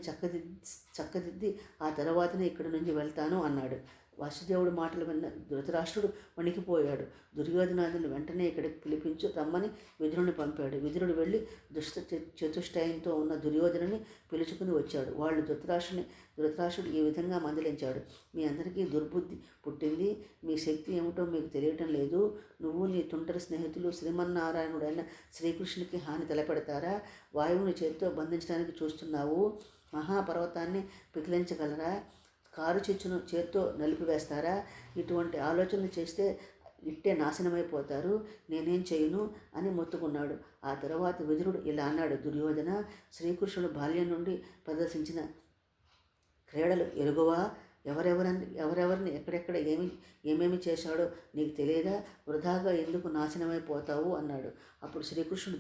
చక్కదిద్ది ఆ తర్వాతనే ఇక్కడి నుంచి వెళ్తాను అన్నాడు. వాసుదేవుడి మాటలు విన్న ధృతరాష్ట్రుడు వణికిపోయాడు. దుర్యోధనాదుని వెంటనే ఇక్కడికి పిలిపించు రమ్మని విదురుని పంపాడు. విదురుడు వెళ్ళి చతుష్టయంతో ఉన్న దుర్యోధనుని పిలుచుకుని వచ్చాడు. వాళ్ళు ధృతరాష్ట్రుడు ఈ విధంగా మందలించాడు. మీ అందరికీ దుర్బుద్ధి పుట్టింది. మీ శక్తి ఏమిటో మీకు తెలియటం లేదు. నువ్వు నీ తుంటరి స్నేహితులు శ్రీమన్నారాయణుడైన శ్రీకృష్ణునికి హాని తలపెడతారా? వాయువుని చేతితో బంధించడానికి చూస్తున్నావు. మహాపర్వతాన్ని పికిలించగలరా? కారు చిచ్చును చేత్తో నలిపివేస్తారా? ఇటువంటి ఆలోచనలు చేస్తే ఇట్టే నాశనమైపోతారు. నేనేం చేయను అని మొత్తుకున్నాడు. ఆ తర్వాత విదురుడు ఇలా అన్నాడు. దుర్యోధన, శ్రీకృష్ణుడు బాల్యం నుండి ప్రదర్శించిన క్రీడలు ఎరుగవా? ఎవరెవరిని ఎక్కడెక్కడ ఏమేమి చేశాడో నీకు తెలియదా? వృధాగా ఎందుకు నాశనమైపోతావు అన్నాడు. అప్పుడు శ్రీకృష్ణుడు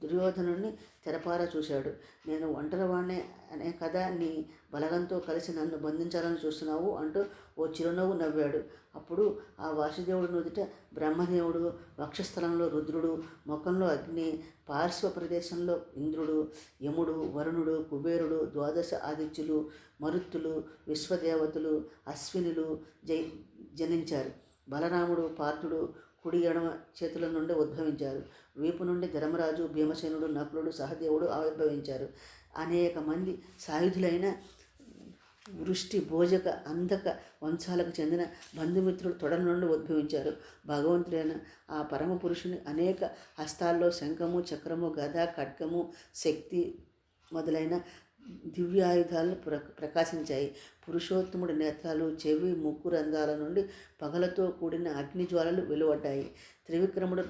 దుర్యోధనుని తెరపారా చూశాడు. నేను ఒంటరివాణ్ణే అనే కదా నీ బలగంతో కలిసి నన్ను బంధించాలని చూస్తున్నావు అంటూ ఓ చిరునవ్వు నవ్వాడు. అప్పుడు ఆ వాసుదేవుడు నుదుట బ్రహ్మదేవుడు, వక్షస్థలంలో రుద్రుడు, ముఖంలో అగ్ని, పార్శ్వ ప్రదేశంలో ఇంద్రుడు, యముడు, వరుణుడు, కుబేరుడు, ద్వాదశ ఆదిత్యులు, మరుత్తులు, విశ్వదేవతలు, అశ్వినులు జనించారు. బలరాముడు, పార్థుడు కుడి ఎడమ చేతుల నుండి ఉద్భవించారు. వీపు నుండి ధర్మరాజు, భీమసేనుడు, నకులుడు, సహదేవుడు ఆవిర్భవించారు. అనేక మంది సాయుధులైన వృష్టి, భోజక, అంధక వంశాలకు చెందిన బంధుమిత్రులు తొడల నుండి ఉద్భవించారు. భగవంతుడైన ఆ పరమ పురుషుని అనేక హస్తాల్లో శంఖము, చక్రము, గద, ఖడ్గము, శక్తి మొదలైన దివ్యాయుధాలను ప్రకాశించాయి. పురుషోత్తముడి నేత్రాలు, చెవి, ముక్కు రంధ్రాల నుండి పగలతో కూడిన అగ్నిజ్వాలలు వెలువడ్డాయి. త్రివిక్రముడు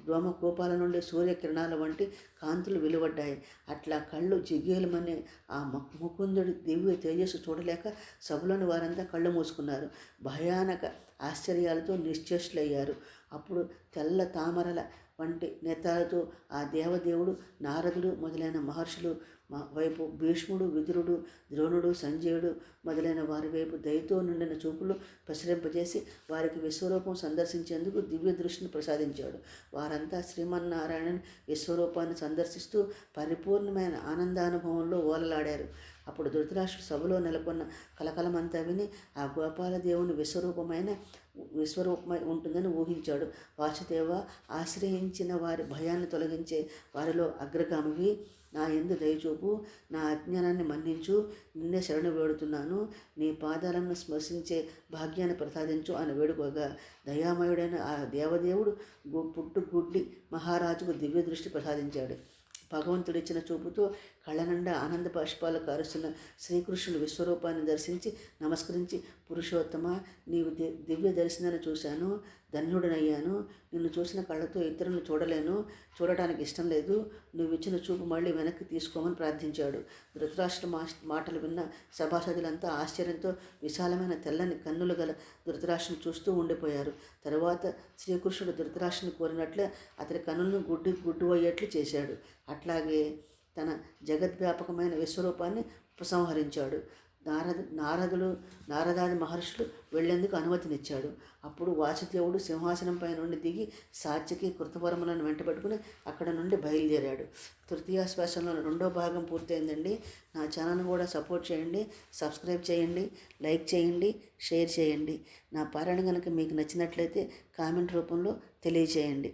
రోమకూపాల నుండి సూర్యకిరణాల వంటి కాంతులు వెలువడ్డాయి. అట్లా కళ్ళు జిగేలమనే ఆ ముకుందుడి దివ్య తేజస్సు చూడలేక సభలోని వారంతా కళ్ళు మూసుకున్నారు. భయానక ఆశ్చర్యాలతో నిశ్చేష్లయ్యారు. అప్పుడు తెల్ల తామరల వంటి నేత్రాలతో ఆ దేవదేవుడు, నారదుడు మొదలైన మహర్షులు వైపు భీష్ముడు, విదురుడు, ద్రోణుడు, సంజయుడు మొదలైన వారి వైపు దయతో నిండిన చూపులు ప్రసరింపజేసి వారికి విశ్వరూపం సందర్శించేందుకు దివ్య దృష్టిని ప్రసాదించాడు. వారంతా శ్రీమన్నారాయణుని విశ్వరూపాన్ని సందర్శిస్తూ పరిపూర్ణమైన ఆనందానుభవంలో ఓలలాడారు. అప్పుడు ధృతరాష్ట్రుడు సభలో నెలకొన్న కలకలమంతా విని ఆ గోపాలదేవుని విశ్వరూపమై ఉంటుందని ఊహించాడు. వాసుదేవ, ఆశ్రయించిన వారి భయాన్ని తొలగించే వారిలో అగ్రగామివి, నా యందు దయచూపు, నా అజ్ఞానాన్ని మన్నించు, నిన్నే శరణు వేడుతున్నాను, నీ పాదాలను స్మరించే భాగ్యాన్ని ప్రసాదించు అని వేడుకోగా దయామయుడైన ఆ దేవదేవుడు పుట్టుగుడ్డి మహారాజుకు దివ్య దృష్టి ప్రసాదించాడు. భగవంతుడిచ్చిన చూపుతో కళ్ళ నిండా ఆనంద బాష్పాలు కారుస్తున్న శ్రీకృష్ణుడు విశ్వరూపాన్ని దర్శించి నమస్కరించి, పురుషోత్తమ, నీవు దివ్య దర్శనాన్ని చూశాను, ధన్యుడనయ్యాను. నిన్ను చూసిన కళ్ళతో ఇతరులను చూడటానికి ఇష్టం లేదు. నువ్వు ఇచ్చిన చూపు మళ్ళీ వెనక్కి తీసుకోమని ప్రార్థించాడు. ధృతరాష్ట్ర మాటలు విన్న సభాసదులంతా ఆశ్చర్యంతో విశాలమైన తెల్లని కన్నులు గల ధృతరాష్ట్రం చూస్తూ ఉండిపోయారు. తరువాత శ్రీకృష్ణుడు ధృతరాష్ట్రుని కోరినట్లే అతని కన్నులను గుడ్డు అయ్యేట్లు చేశాడు. అట్లాగే తన జగద్వ్యాపకమైన విశ్వరూపాన్ని ఉపసంహరించాడు. నారదాది మహర్షులు వెళ్లేందుకు అనుమతినిచ్చాడు. అప్పుడు వాసుదేవుడు సింహాసనంపై నుండి దిగి సాత్యకి కృతవర్మలను వెంటబెట్టుకుని అక్కడ నుండి బయలుదేరాడు. తృతీయ శ్వాసంలో 2వ భాగం పూర్తయిందండి. నా ఛానల్ కూడా సపోర్ట్ చేయండి, సబ్స్క్రైబ్ చేయండి, లైక్ చేయండి, షేర్ చేయండి. నా పారాయణ కనుక మీకు నచ్చినట్లయితే కామెంట్ రూపంలో తెలియచేయండి.